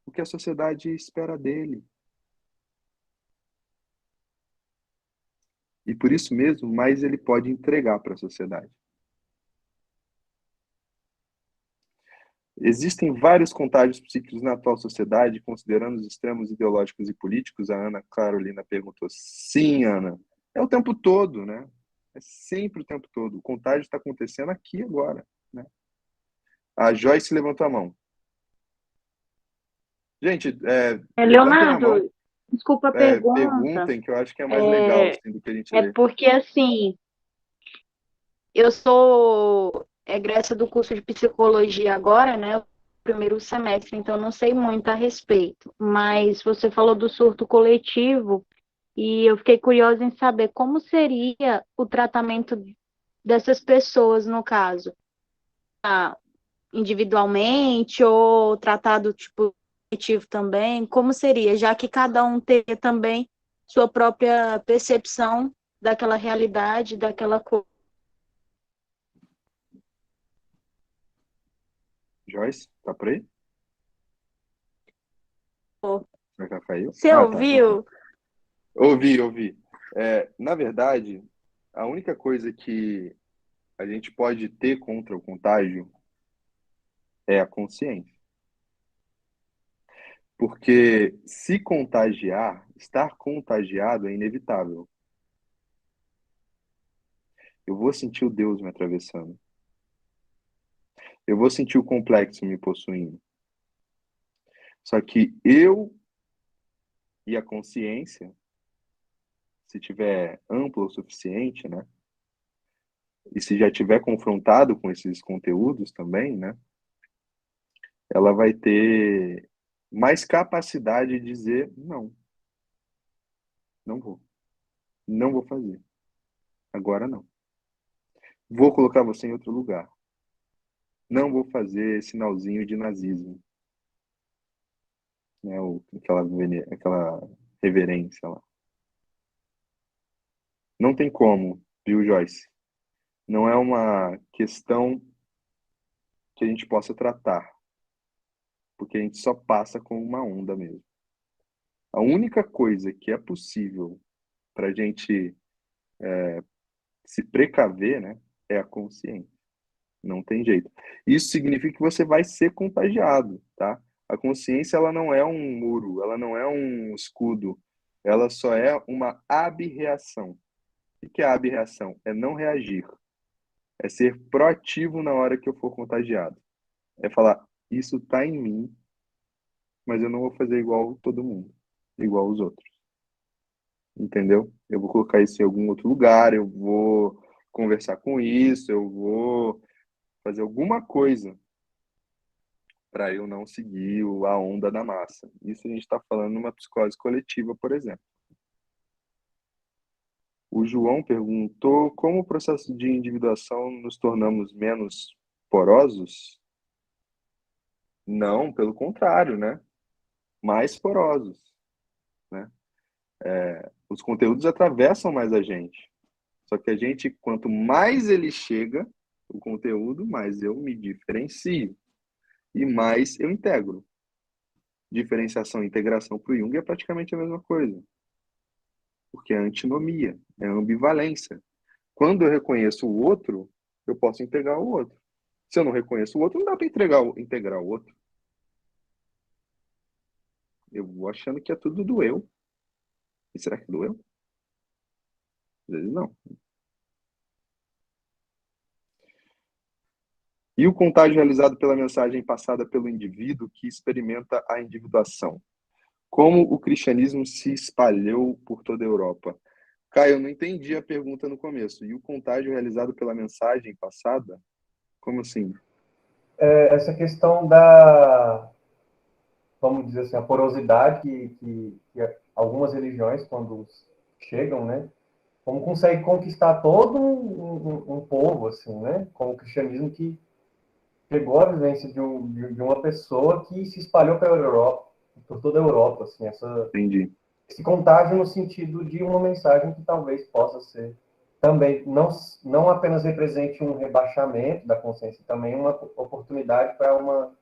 o que a sociedade espera dele. E por isso mesmo, mais ele pode entregar para a sociedade. Existem vários contágios psíquicos na atual sociedade, considerando os extremos ideológicos e políticos. A Ana Carolina perguntou. Sim, Ana. É o tempo todo, né? É sempre o tempo todo. O contágio está acontecendo aqui agora, né? A Joyce levantou a mão. Gente, levantem a mão, Leonardo, desculpa a pergunta. perguntem, que eu acho que é mais legal É, assim, do que a gente é ler. porque, assim, eu sou egressa do curso de psicologia agora, né? O primeiro semestre, então não sei muito a respeito. Mas você falou do surto coletivo e eu fiquei curiosa em saber como seria o tratamento dessas pessoas, no caso. Individualmente ou tratado tipo coletivo também? Como seria, já que cada um teria também sua própria percepção daquela realidade, daquela coisa? Joyce, tá por aí? Será que ela caiu? Você Tá, então tá. ouviu? Ouvi. Na verdade, a única coisa que a gente pode ter contra o contágio é a consciência. Porque se contagiar, estar contagiado é inevitável. Eu vou sentir o Deus me atravessando. Eu vou sentir o complexo me possuindo. Só que eu e a consciência, se tiver ampla o suficiente, né? E se já tiver confrontado com esses conteúdos também, né? Ela vai ter mais capacidade de dizer não, não vou, não vou fazer, agora não. Vou colocar você em outro lugar. Não vou fazer sinalzinho de nazismo, né? Aquela reverência lá. Não tem como, viu, Joyce? Não é uma questão que a gente possa tratar, porque a gente só passa com uma onda mesmo. A única coisa que é possível para a gente se precaver, né, é a consciência. Não tem jeito. Isso significa que você vai ser contagiado, tá? A consciência, ela não é um muro, ela não é um escudo, ela só é uma abreação. O que é a abreação? É não reagir, é ser proativo na hora que eu for contagiado. É falar, isso está em mim, mas eu não vou fazer igual todo mundo, igual os outros. Entendeu? Eu vou colocar isso em algum outro lugar, eu vou conversar com isso, eu vou fazer alguma coisa para eu não seguir a onda da massa. Isso a gente está falando numa psicose coletiva, por exemplo. O João perguntou como o processo de individuação nos tornamos menos porosos. Não, pelo contrário, né? Mais porosos, né? Os conteúdos atravessam mais a gente. Só que a gente, quanto mais ele chega, o conteúdo, mais eu me diferencio e mais eu integro. Diferenciação e integração para o Jung é praticamente a mesma coisa, porque é antinomia, é ambivalência. Quando eu reconheço o outro, eu posso integrar o outro. Se eu não reconheço o outro, não dá para integrar o outro. Eu vou achando que é tudo do eu. E será que é do eu? Às vezes não. E o contágio realizado pela mensagem passada pelo indivíduo que experimenta a individuação. Como o cristianismo se espalhou por toda a Europa? Caio, eu não entendi a pergunta no começo. E o contágio realizado pela mensagem passada? Como assim? Essa questão da, vamos dizer assim, a porosidade que algumas religiões, quando chegam, né, como consegue conquistar todo um povo, assim, né, como o cristianismo que pegou a vivência de uma pessoa que se espalhou pela Europa, por toda a Europa, assim, Entendi. esse contágio no sentido de uma mensagem que talvez possa ser também, não apenas represente um rebaixamento da consciência, também uma oportunidade para uma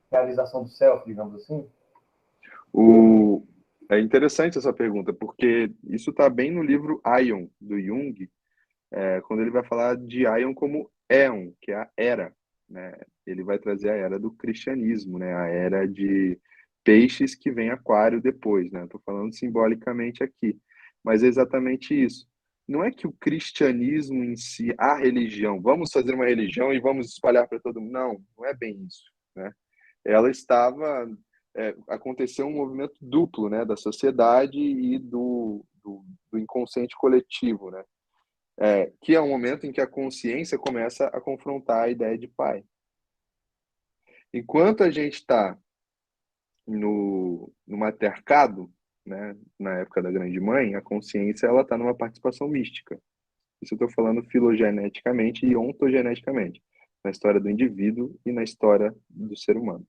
realização do self, digamos assim. É interessante essa pergunta, porque isso está bem no livro Aion, do Jung, quando ele vai falar de Aion como Éon, que é a era, né? Ele vai trazer a era do cristianismo, né? A era de peixes que vem aquário depois, né? Estou falando simbolicamente aqui, mas é exatamente isso. Não é que o cristianismo em si, a religião, vamos fazer uma religião e vamos espalhar para todo mundo. Não, não é bem isso, né? Ela estava aconteceu um movimento duplo, né, da sociedade e do inconsciente coletivo, né? Que é um momento em que a consciência começa a confrontar a ideia de pai. Enquanto a gente está no matriarcado, né, na época da Grande Mãe, a consciência ela está numa participação mística. Isso eu estou falando filogeneticamente e ontogeneticamente, na história do indivíduo e na história do ser humano.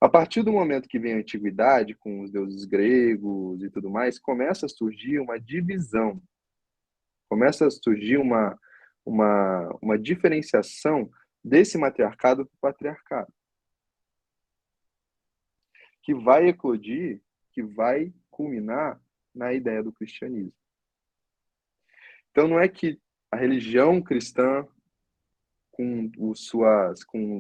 A partir do momento que vem a antiguidade, com os deuses gregos e tudo mais, começa a surgir uma divisão, começa a surgir uma diferenciação desse matriarcado para o patriarcado, que vai eclodir, que vai culminar na ideia do cristianismo. Então não é que a religião cristã com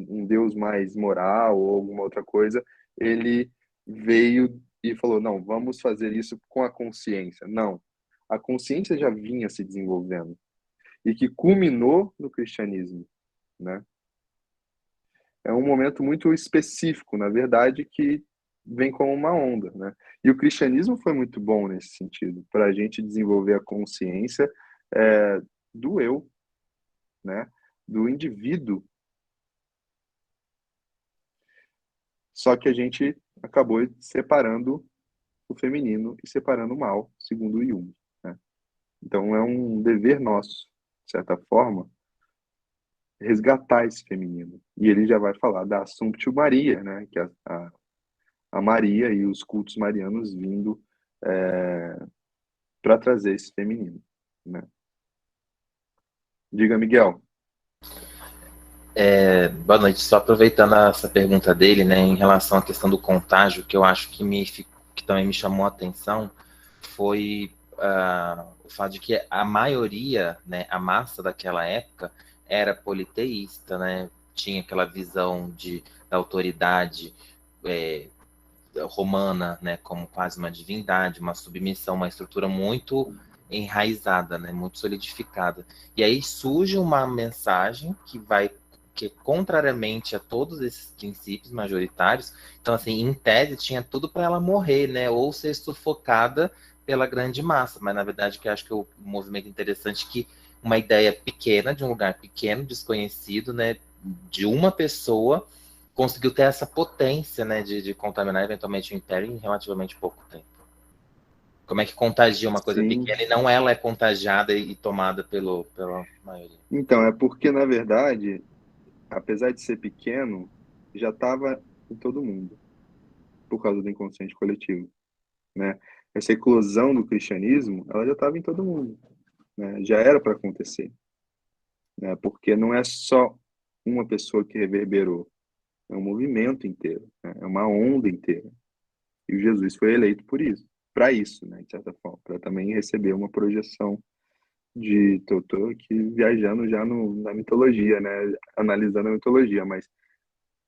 um Deus mais moral ou alguma outra coisa, ele veio e falou, não, vamos fazer isso com a consciência. Não, a consciência já vinha se desenvolvendo e que culminou no cristianismo, né? É um momento muito específico, na verdade, que vem como uma onda, né? E o cristianismo foi muito bom nesse sentido, para a gente desenvolver a consciência do eu, né? Do indivíduo. Só que a gente acabou separando o feminino e separando o mal, segundo o Jung, né? Então é um dever nosso, de certa forma, resgatar esse feminino. E ele já vai falar da Assumptio Maria, né? Que é a Maria e os cultos marianos vindo para trazer esse feminino, né? Diga, Miguel. Boa noite. Só aproveitando essa pergunta dele, né, em relação à questão do contágio, que eu acho que também me chamou a atenção foi o fato de que a maioria, né, a massa daquela época era politeísta, né, tinha aquela visão da autoridade romana, né, como quase uma divindade, uma submissão, uma estrutura muito enraizada, né, muito solidificada. E aí surge uma mensagem que contrariamente a todos esses princípios majoritários, então assim, em tese tinha tudo para ela morrer, né, ou ser sufocada pela grande massa, mas na verdade que eu acho que o movimento interessante é que uma ideia pequena, de um lugar pequeno, desconhecido, né, de uma pessoa conseguiu ter essa potência, né, de contaminar eventualmente o império em relativamente pouco tempo. Como é que contagia uma coisa Sim. pequena e não ela é contagiada e tomada pela maioria? Então, é porque, na verdade, apesar de ser pequeno, já estava em todo mundo, por causa do inconsciente coletivo, né? Essa eclosão do cristianismo, ela já estava em todo mundo, né? Já era para acontecer, né? Porque não é só uma pessoa que reverberou, é um movimento inteiro, né? É uma onda inteira. E o Jesus foi eleito por isso, para isso, né? De certa forma, para também receber uma projeção de... Tô aqui viajando já na mitologia, né? Analisando a mitologia, mas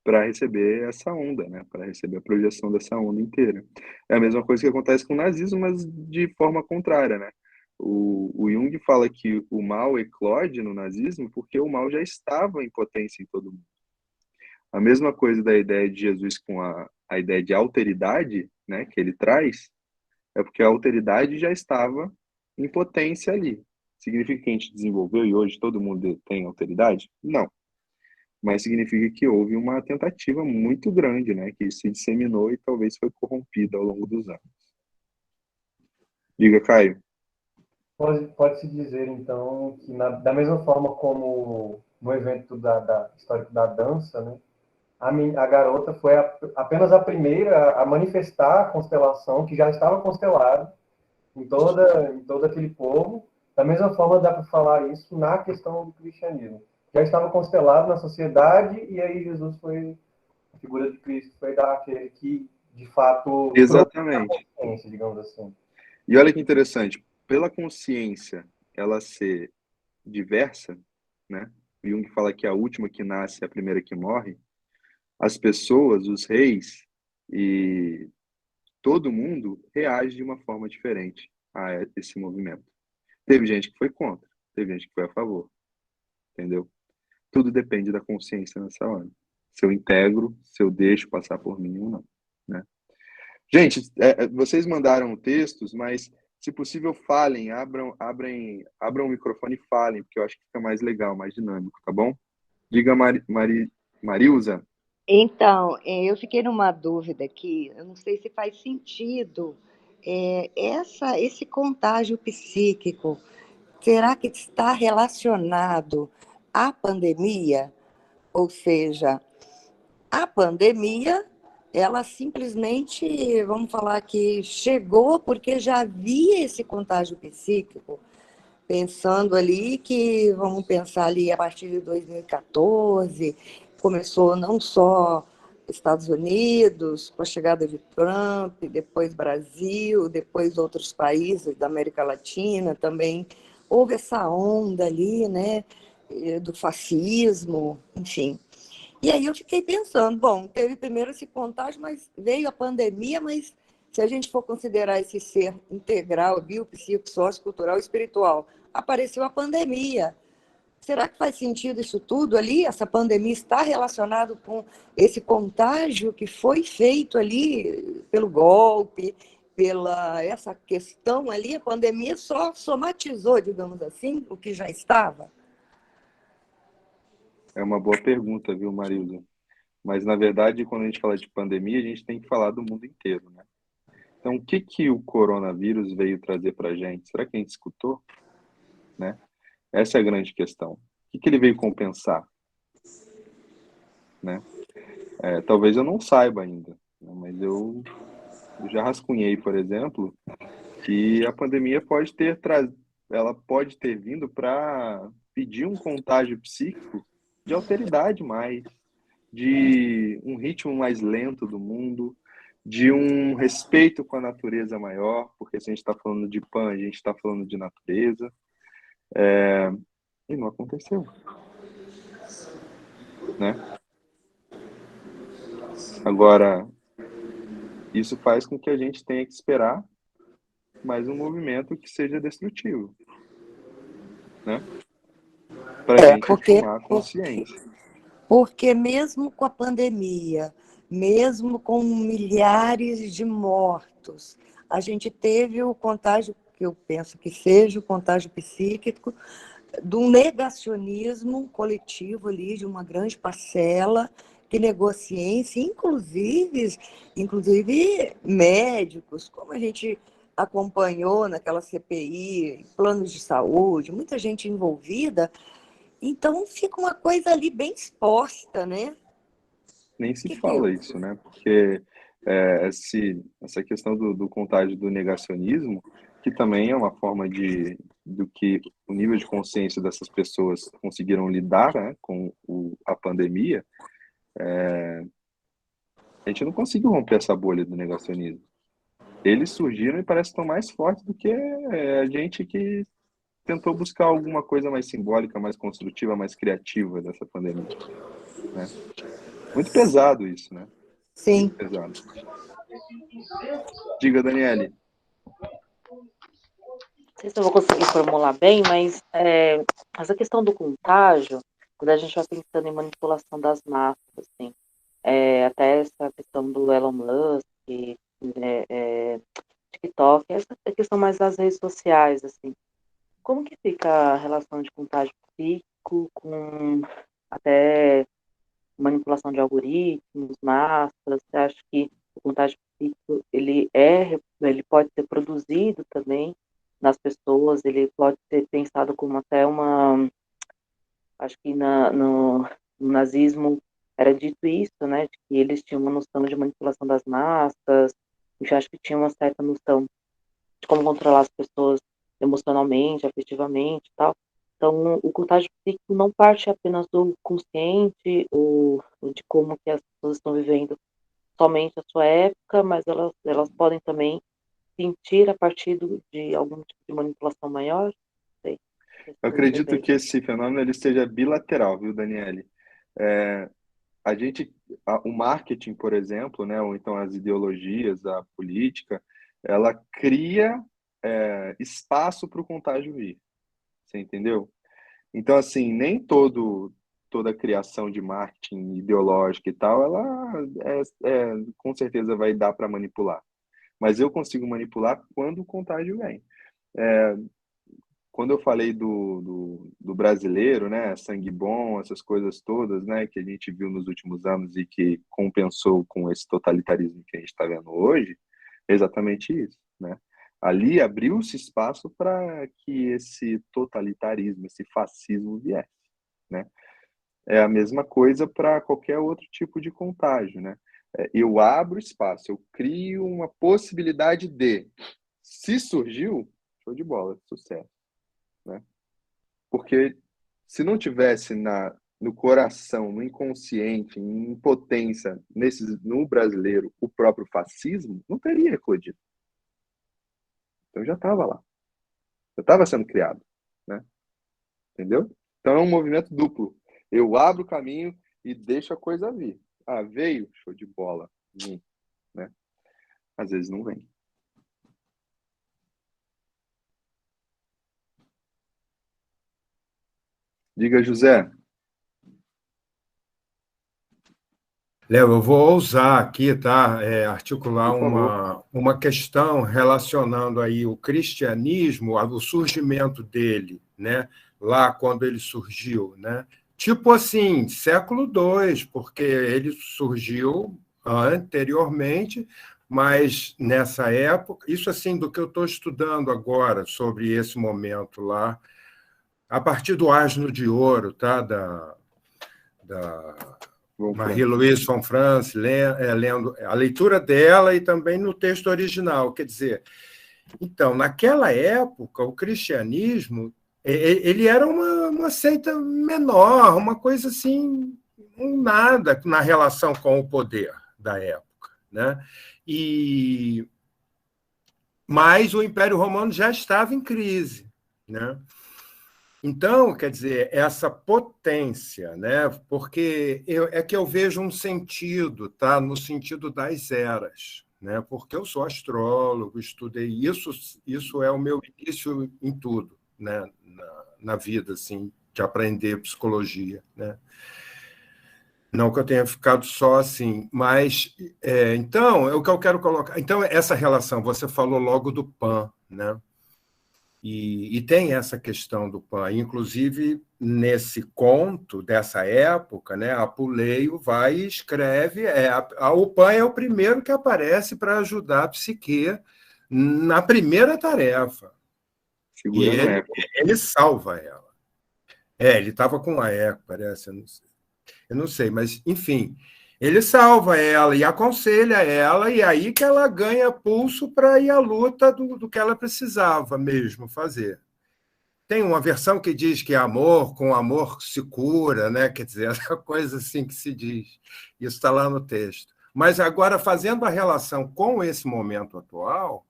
para receber essa onda, né? Para receber a projeção dessa onda inteira. É a mesma coisa que acontece com o nazismo, mas de forma contrária, né? O Jung fala que o mal eclode no nazismo porque o mal já estava em potência em todo mundo. A mesma coisa da ideia de Jesus com a ideia de alteridade, né? Que ele traz, é porque a alteridade já estava em potência ali. Significa que a gente desenvolveu e hoje todo mundo tem alteridade? Não. Mas significa que houve uma tentativa muito grande, né, que se disseminou e talvez foi corrompida ao longo dos anos. Diga, Caio. Pode-se dizer, então, que da mesma forma como no evento histórico da dança, né, a garota foi apenas a primeira a manifestar a constelação que já estava constelada em todo aquele povo. Da mesma forma, dá para falar isso na questão do cristianismo. Já estava constelado na sociedade, e aí Jesus foi, a figura de Cristo foi daquele que, de fato, trouxe a Exatamente. consciência, digamos assim. E olha que interessante, pela consciência ela ser diversa, né? Jung fala que a última que nasce é a primeira que morre. As pessoas, os reis e todo mundo reage de uma forma diferente a esse movimento. Teve gente que foi contra, teve gente que foi a favor, entendeu? Tudo depende da consciência nessa hora. Se eu integro, se eu deixo passar por mim ou não, né? Gente, vocês mandaram textos, mas se possível falem, abram o microfone e falem, porque eu acho que fica mais legal, mais dinâmico, tá bom? Diga, Marilza. Então, eu fiquei numa dúvida aqui, eu não sei se faz sentido, esse contágio psíquico, será que está relacionado à pandemia? Ou seja, a pandemia, ela simplesmente, vamos falar que chegou porque já havia esse contágio psíquico, pensando ali que, vamos pensar ali a partir de 2014, começou não só Estados Unidos, com a chegada de Trump, depois Brasil, depois outros países da América Latina também. Houve essa onda ali, né, do fascismo, enfim. E aí eu fiquei pensando, bom, teve primeiro esse contágio, mas veio a pandemia, mas se a gente for considerar esse ser integral, biopsíquico, sociocultural e espiritual, apareceu a pandemia. Será que faz sentido isso tudo ali? Essa pandemia está relacionada com esse contágio que foi feito ali pelo golpe, pela essa questão ali? A pandemia só somatizou, digamos assim, o que já estava? É uma boa pergunta, viu, Marilza? Mas, na verdade, quando a gente fala de pandemia, a gente tem que falar do mundo inteiro, né? Então, o que o coronavírus veio trazer para a gente? Será que a gente escutou? Né? Essa é a grande questão. O que ele veio compensar? Né? Talvez eu não saiba ainda, né? Mas eu já rascunhei, por exemplo, que a pandemia ela pode ter vindo para pedir um contágio psíquico de alteridade mais, de um ritmo mais lento do mundo, de um respeito com a natureza maior, porque se a gente está falando de Pan, a gente está falando de natureza, e não aconteceu, né? Agora, isso faz com que a gente tenha que esperar mais um movimento que seja destrutivo, né? Para a gente tomar consciência. Porque mesmo com a pandemia, mesmo com milhares de mortos, a gente teve o contágio, que eu penso que seja o contágio psíquico, do negacionismo coletivo ali, de uma grande parcela que negou a ciência, inclusive médicos, como a gente acompanhou naquela CPI, planos de saúde, muita gente envolvida. Então, fica uma coisa ali bem exposta, né? nem se Que fala é? isso, né? Porque essa questão do contágio do negacionismo, que também é uma forma do que o nível de consciência dessas pessoas conseguiram lidar, né, com a pandemia, a gente não conseguiu romper essa bolha do negacionismo. Eles surgiram e parecem tão mais fortes do que a gente que tentou buscar alguma coisa mais simbólica, mais construtiva, mais criativa dessa pandemia, né? Muito pesado isso, né? Muito Sim. pesado. Diga, Daniele. Não sei se eu vou conseguir formular bem, mas essa questão do contágio, quando a gente vai pensando em manipulação das massas, assim, até essa questão do Elon Musk, TikTok, essa questão mais das redes sociais, assim, como que fica a relação de contágio psíquico com até manipulação de algoritmos, massas? Você acha que o contágio psíquico, ele pode ser produzido também nas pessoas, ele pode ser pensado como até acho que no nazismo era dito isso, né, de que eles tinham uma noção de manipulação das massas, eu acho que tinha uma certa noção de como controlar as pessoas emocionalmente, afetivamente e tal. Então, o contágio psíquico não parte apenas do consciente, ou de como que as pessoas estão vivendo somente a sua época, mas elas podem também sentir a partir de algum tipo de manipulação maior. Não sei se Eu eu me acredito expressei. que esse fenômeno ele seja bilateral, viu, Daniele? É, o marketing, por exemplo, né, ou então as ideologias, a política, ela cria espaço para o contágio vir. Você entendeu? Então, assim, nem toda criação de marketing ideológica e tal, ela com certeza vai dar para manipular. Mas eu consigo manipular quando o contágio vem. Quando eu falei do brasileiro, né, sangue bom, essas coisas todas, né, que a gente viu nos últimos anos e que compensou com esse totalitarismo que a gente está vendo hoje, é exatamente isso, né? Ali abriu-se espaço para que esse totalitarismo, esse fascismo viesse, né? É a mesma coisa para qualquer outro tipo de contágio, né? Eu abro espaço, eu crio uma possibilidade de, se surgiu, show de bola, sucesso, né? Porque se não tivesse no coração, no inconsciente, em potência, no brasileiro, o próprio fascismo, não teria eclodido. Então já estava lá, já estava sendo criado, né? Entendeu? Então é um movimento duplo. Eu abro o caminho e deixo a coisa vir. Ah, veio, show de bola, né? Às vezes não vem. Diga, José. Léo, eu vou ousar aqui, tá? Articular Por favor. uma questão relacionando aí o cristianismo, o surgimento dele, né? Lá quando ele surgiu, né? Tipo assim, século II, porque ele surgiu anteriormente, mas nessa época, isso assim do que eu estou estudando agora sobre esse momento lá, a partir do Asno de Ouro, tá? Da Marie-Louise von France, lendo a leitura dela e também no texto original. Quer dizer, então, naquela época, o cristianismo ele era uma seita menor, uma coisa assim, um nada na relação com o poder da época, né? Mas o Império Romano já estava em crise, né? Então, quer dizer, essa potência, né? Porque é que eu vejo um sentido, tá? No sentido das eras, né? Porque eu sou astrólogo, estudei isso é o meu início em tudo, né? Na vida, assim, de aprender psicologia, né? Não que eu tenha ficado só assim, mas então é o que eu quero colocar. Então essa relação, você falou logo do Pan, né? E tem essa questão do Pan. Inclusive, nesse conto dessa época, né, Apuleio vai e escreve. O Pan é o primeiro que aparece para ajudar a Psique na primeira tarefa. E Segurando eco. ele salva ela. Ele estava com a eco, parece. Eu não sei, mas, enfim. Ele salva ela e aconselha ela, e aí que ela ganha pulso para ir à luta do que ela precisava mesmo fazer. Tem uma versão que diz que amor, com amor se cura, né? Quer dizer, essa coisa assim que se diz. Isso está lá no texto. Mas agora, fazendo a relação com esse momento atual,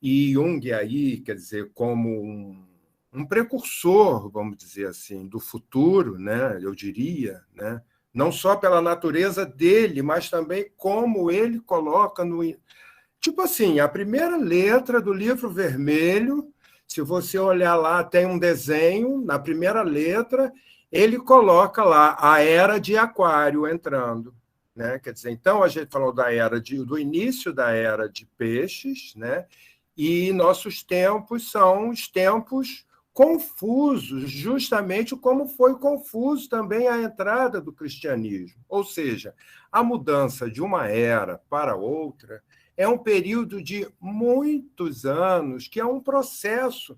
e Jung aí, quer dizer, como um precursor, vamos dizer assim, do futuro, né? Eu diria, né? Não só pela natureza dele, mas também como ele coloca no... Tipo assim, a primeira letra do Livro Vermelho, se você olhar lá, tem um desenho, na primeira letra, ele coloca lá a Era de Aquário entrando. Né? Quer dizer, então, a gente falou do início da Era de Peixes, né? E nossos tempos são os tempos confusos, justamente como foi confuso também a entrada do cristianismo. Ou seja, a mudança de uma era para outra é um período de muitos anos, que é um processo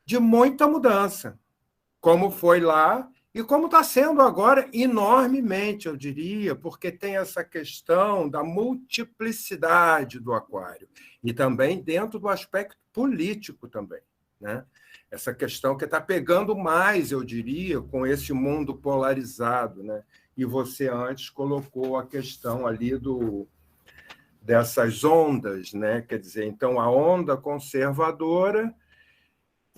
de muita mudança, como foi lá e como está sendo agora enormemente, eu diria, porque tem essa questão da multiplicidade do aquário e também dentro do aspecto político também, né? Essa questão que está pegando mais, eu diria, com esse mundo polarizado, né? E você antes colocou a questão ali dessas ondas, né? Quer dizer, então, a onda conservadora,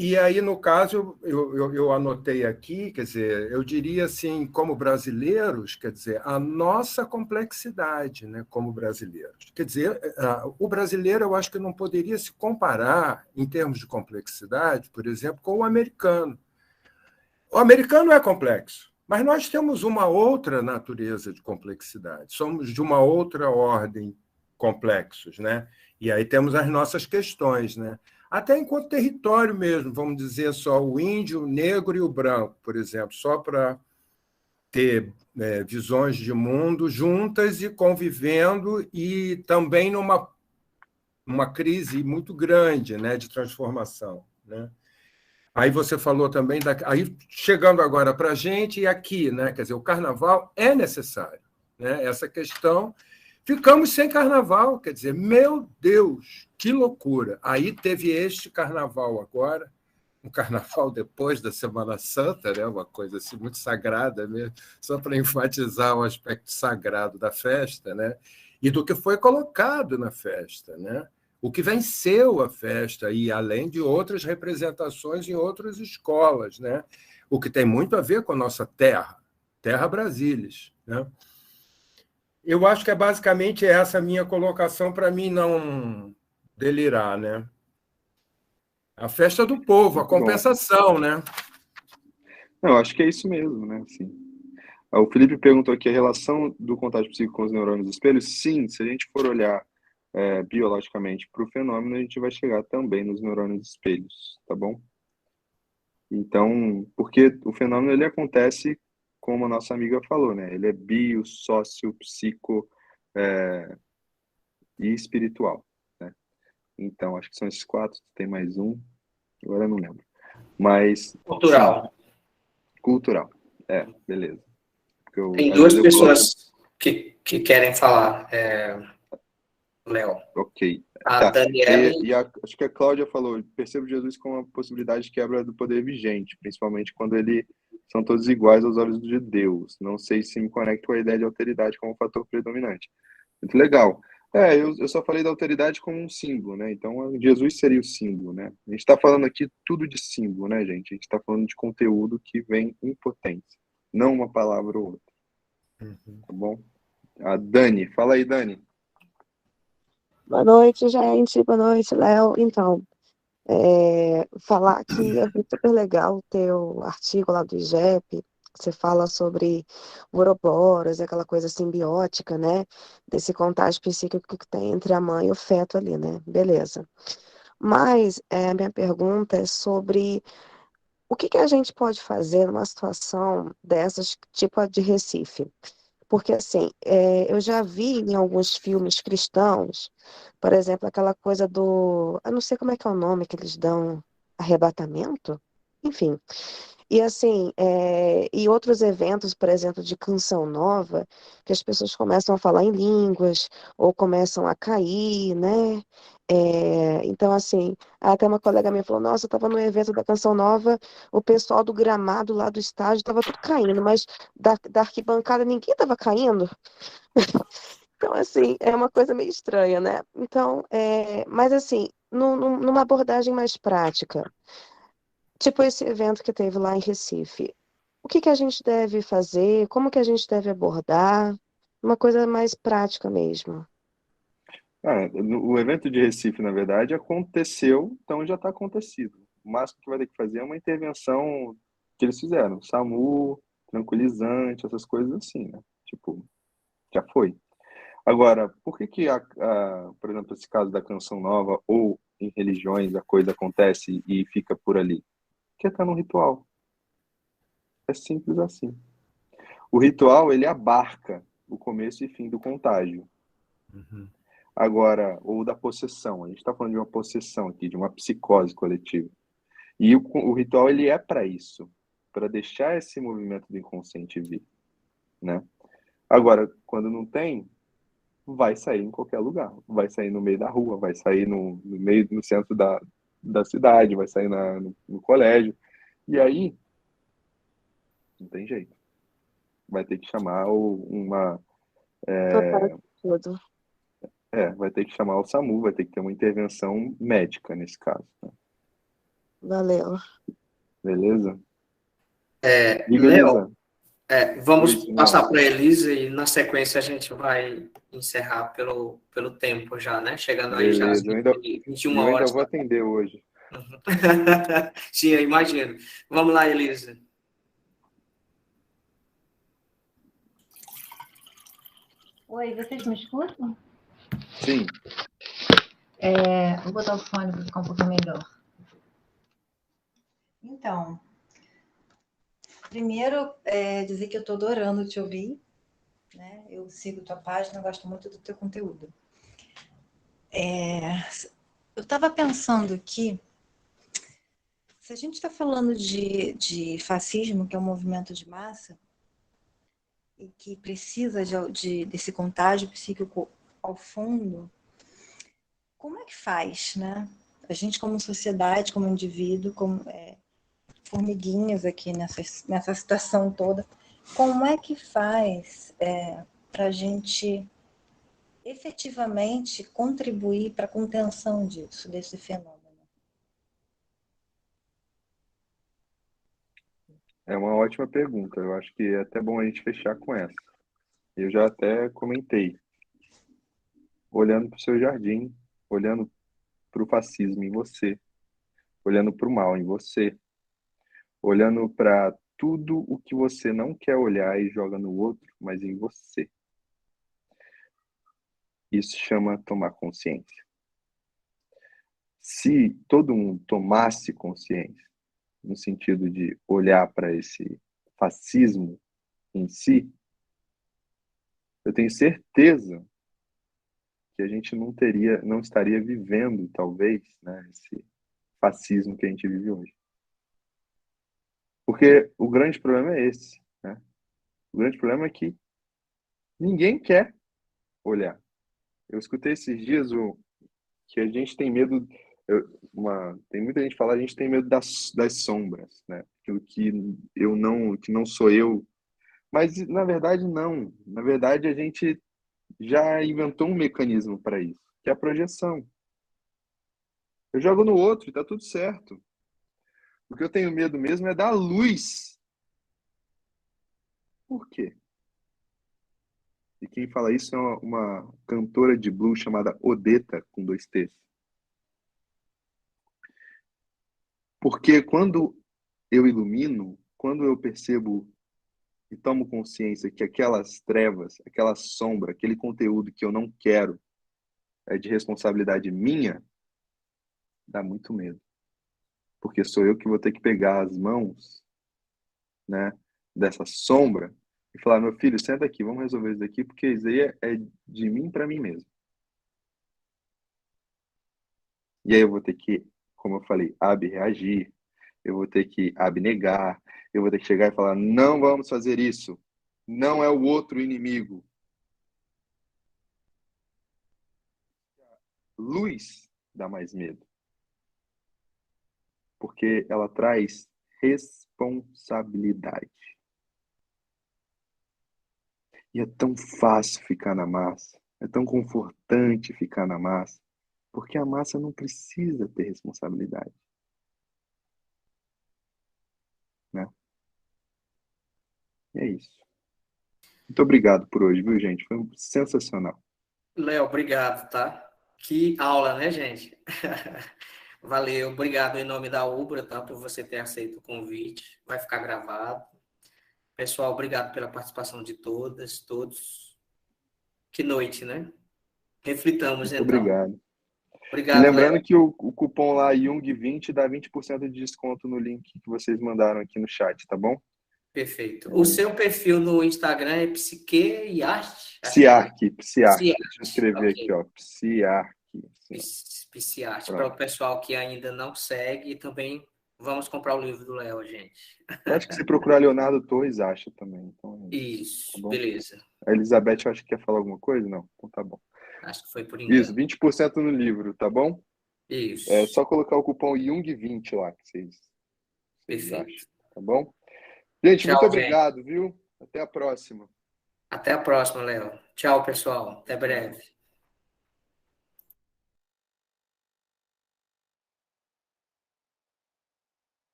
e aí, no caso, eu anotei aqui, quer dizer, eu diria assim, como brasileiros, quer dizer, a nossa complexidade, né? Como brasileiros. Quer dizer, o brasileiro, eu acho que não poderia se comparar, em termos de complexidade, por exemplo, com o americano. O americano é complexo, mas nós temos uma outra natureza de complexidade, somos de uma outra ordem complexos, né? E aí temos as nossas questões, né? Até enquanto território mesmo, vamos dizer só o índio, o negro e o branco, por exemplo, só para ter visões de mundo juntas e convivendo e também numa crise muito grande, né, de transformação, né? Aí você falou também aí chegando agora para a gente e aqui, né? Quer dizer, o carnaval é necessário, né? Essa questão. Ficamos sem carnaval, quer dizer, meu Deus, que loucura. Aí teve este carnaval agora, um carnaval depois da Semana Santa, né? Uma coisa assim muito sagrada mesmo, só para enfatizar o aspecto sagrado da festa, né? E do que foi colocado na festa, né? O que venceu a festa, e além de outras representações em outras escolas, né? O que tem muito a ver com a nossa terra Brasília, né? Eu acho que é basicamente essa a minha colocação para mim não delirar, né? A festa do povo, a Muito bom. compensação, né? Não, eu acho que é isso mesmo, né? Assim, o Felipe perguntou aqui a relação do contágio psíquico com os neurônios do espelho. Sim, se a gente for olhar biologicamente para o fenômeno, a gente vai chegar também nos neurônios dos espelhos, tá bom? Então, porque o fenômeno ele acontece, como a nossa amiga falou, né? Ele é bio, sócio, psico e espiritual, né? Então, acho que são esses 4, tem mais um, agora eu não lembro. Mas... Cultural. Sim, cultural, beleza. Tem 2 pessoas que querem falar, Léo. Ok. A Daniela... acho que a Cláudia falou, percebo Jesus como uma possibilidade de quebra do poder vigente, principalmente quando são todos iguais aos olhos de Deus. Não sei se me conecto com a ideia de alteridade como fator predominante. Muito legal. Eu só falei da alteridade como um símbolo, né? Então, Jesus seria o símbolo, né? A gente está falando aqui tudo de símbolo, né, gente? A gente está falando de conteúdo que vem em potência, não uma palavra ou outra. Tá bom? A Dani, fala aí, Dani. Boa noite, gente. Boa noite, Léo. Então, falar que é super legal ter o artigo lá do IGEP, que você fala sobre o Ouroboros, aquela coisa simbiótica, né? Desse contágio psíquico que tem entre a mãe e o feto ali, né? Beleza. Mas a minha pergunta é sobre o que a gente pode fazer numa situação dessas, tipo a de Recife. Porque, assim, eu já vi em alguns filmes cristãos, por exemplo, aquela coisa do... Eu não sei como é que é o nome que eles dão, arrebatamento? enfim. E assim, e outros eventos, por exemplo, de canção nova, que as pessoas começam a falar em línguas, ou começam a cair, né? Então, assim, até uma colega minha falou, nossa, eu estava no evento da canção nova, o pessoal do gramado lá do estádio estava tudo caindo, mas da arquibancada ninguém estava caindo. Então, assim, é uma coisa meio estranha, né? Então, mas assim, numa abordagem mais prática, tipo esse evento que teve lá em Recife. O que que a gente deve fazer? Como que a gente deve abordar? Uma coisa mais prática mesmo. O evento de Recife, na verdade, aconteceu, então já está acontecido. O máximo que vai ter que fazer é uma intervenção que eles fizeram, SAMU, tranquilizante, essas coisas assim, né? Tipo, já foi. Agora, por que que, por exemplo, esse caso da canção nova ou em religiões a coisa acontece e fica por ali? Porque está no ritual. É simples assim. O ritual, ele abarca o começo e fim do contágio. Uhum. Agora, ou da possessão. A gente está falando de uma possessão aqui, de uma psicose coletiva. E o ritual, ele é para isso, para deixar esse movimento do inconsciente vir, né? Agora, quando não tem, vai sair em qualquer lugar. Vai sair no meio da rua, vai sair no centro da cidade, vai sair no colégio. E aí, não tem jeito. Vai ter que chamar uma... Tô para tudo. vai ter que chamar o SAMU, vai ter que ter uma intervenção médica nesse caso, né? Valeu. Beleza? Diga, Léo, Elisa. vamos Oi, passar Simão. para a Elisa e na sequência a gente vai encerrar pelo tempo já, né? Chegando aí já às Beleza. 21 Eu ainda horas. vou atender hoje. Sim, eu imagino. Vamos lá, Elisa. Oi, vocês me escutam? Sim. Vou botar o fone para ficar um pouquinho melhor. Então, primeiro, dizer que eu estou adorando te ouvir, né? Eu sigo tua página, gosto muito do teu conteúdo. Eu estava pensando aqui, se a gente está falando de fascismo, que é um movimento de massa, e que precisa desse contágio psíquico ao fundo, como é que faz, né? A gente como sociedade, como indivíduo, como formiguinhas aqui nessa situação toda, como é que faz para a gente efetivamente contribuir para a contenção desse fenômeno? É uma ótima pergunta. Eu acho que é até bom a gente fechar com essa. Eu já até comentei. Olhando para o seu jardim, olhando para o fascismo em você, olhando para o mal em você, olhando para tudo o que você não quer olhar e joga no outro, mas em você. Isso chama tomar consciência. Se todo mundo tomasse consciência, no sentido de olhar para esse fascismo em si, eu tenho certeza que a gente não estaria vivendo, talvez, né, esse fascismo que a gente vive hoje. Porque o grande problema é esse, né? O grande problema é que ninguém quer olhar. Eu escutei esses dias que a gente tem medo, tem muita gente que fala, a gente tem medo das sombras, né? Aquilo que não sou eu. Mas na verdade não. Na verdade a gente já inventou um mecanismo para isso, que é a projeção. Eu jogo no outro e tá tudo certo. O que eu tenho medo mesmo é da luz. Por quê? E quem fala isso é uma cantora de blues chamada Odetta, com 2 T's. Porque quando eu ilumino, quando eu percebo e tomo consciência que aquelas trevas, aquela sombra, aquele conteúdo que eu não quero é de responsabilidade minha, dá muito medo. Porque sou eu que vou ter que pegar as mãos, né, dessa sombra e falar, meu filho, senta aqui, vamos resolver isso daqui, porque isso aí é de mim para mim mesmo. E aí eu vou ter que, como eu falei, reagir, eu vou ter que abnegar, eu vou ter que chegar e falar, não vamos fazer isso, não é o outro inimigo. Luz dá mais medo, porque ela traz responsabilidade. E é tão fácil ficar na massa, é tão confortante ficar na massa, porque a massa não precisa ter responsabilidade, né? E é isso. Muito obrigado por hoje, viu, gente? Foi sensacional. Léo, obrigado, tá? Que aula, né, gente? Valeu, obrigado em nome da Ubra, tá? Por você ter aceito o convite. Vai ficar gravado. Pessoal, obrigado pela participação de todas, todos. Que noite, né? Reflitamos, Muito então. obrigado. E Obrigado, Léo. lembrando que o cupom lá, Jung20, dá 20% de desconto no link que vocês mandaram aqui no chat, tá bom? Perfeito. O seu perfil no Instagram é Psique e Arte? Psiarque. Psiarte, Deixa eu escrever aqui, ó. Psiarque. Psiarte. Para o pessoal que ainda não segue, também vamos comprar o livro do Léo, gente. Eu acho que se procurar Leonardo Torres, acha também. Então, Isso, tá bom? beleza. A Elizabeth, eu acho que quer falar alguma coisa? Não? Então tá bom. Acho que foi por engano. Isso, 20% no livro, tá bom? Isso. É só colocar o cupom Jung20 lá, que vocês Perfeito. acham, tá bom? Gente, Tchau, muito obrigado, viu? Até a próxima. Até a próxima, Léo. Tchau, pessoal. Até breve.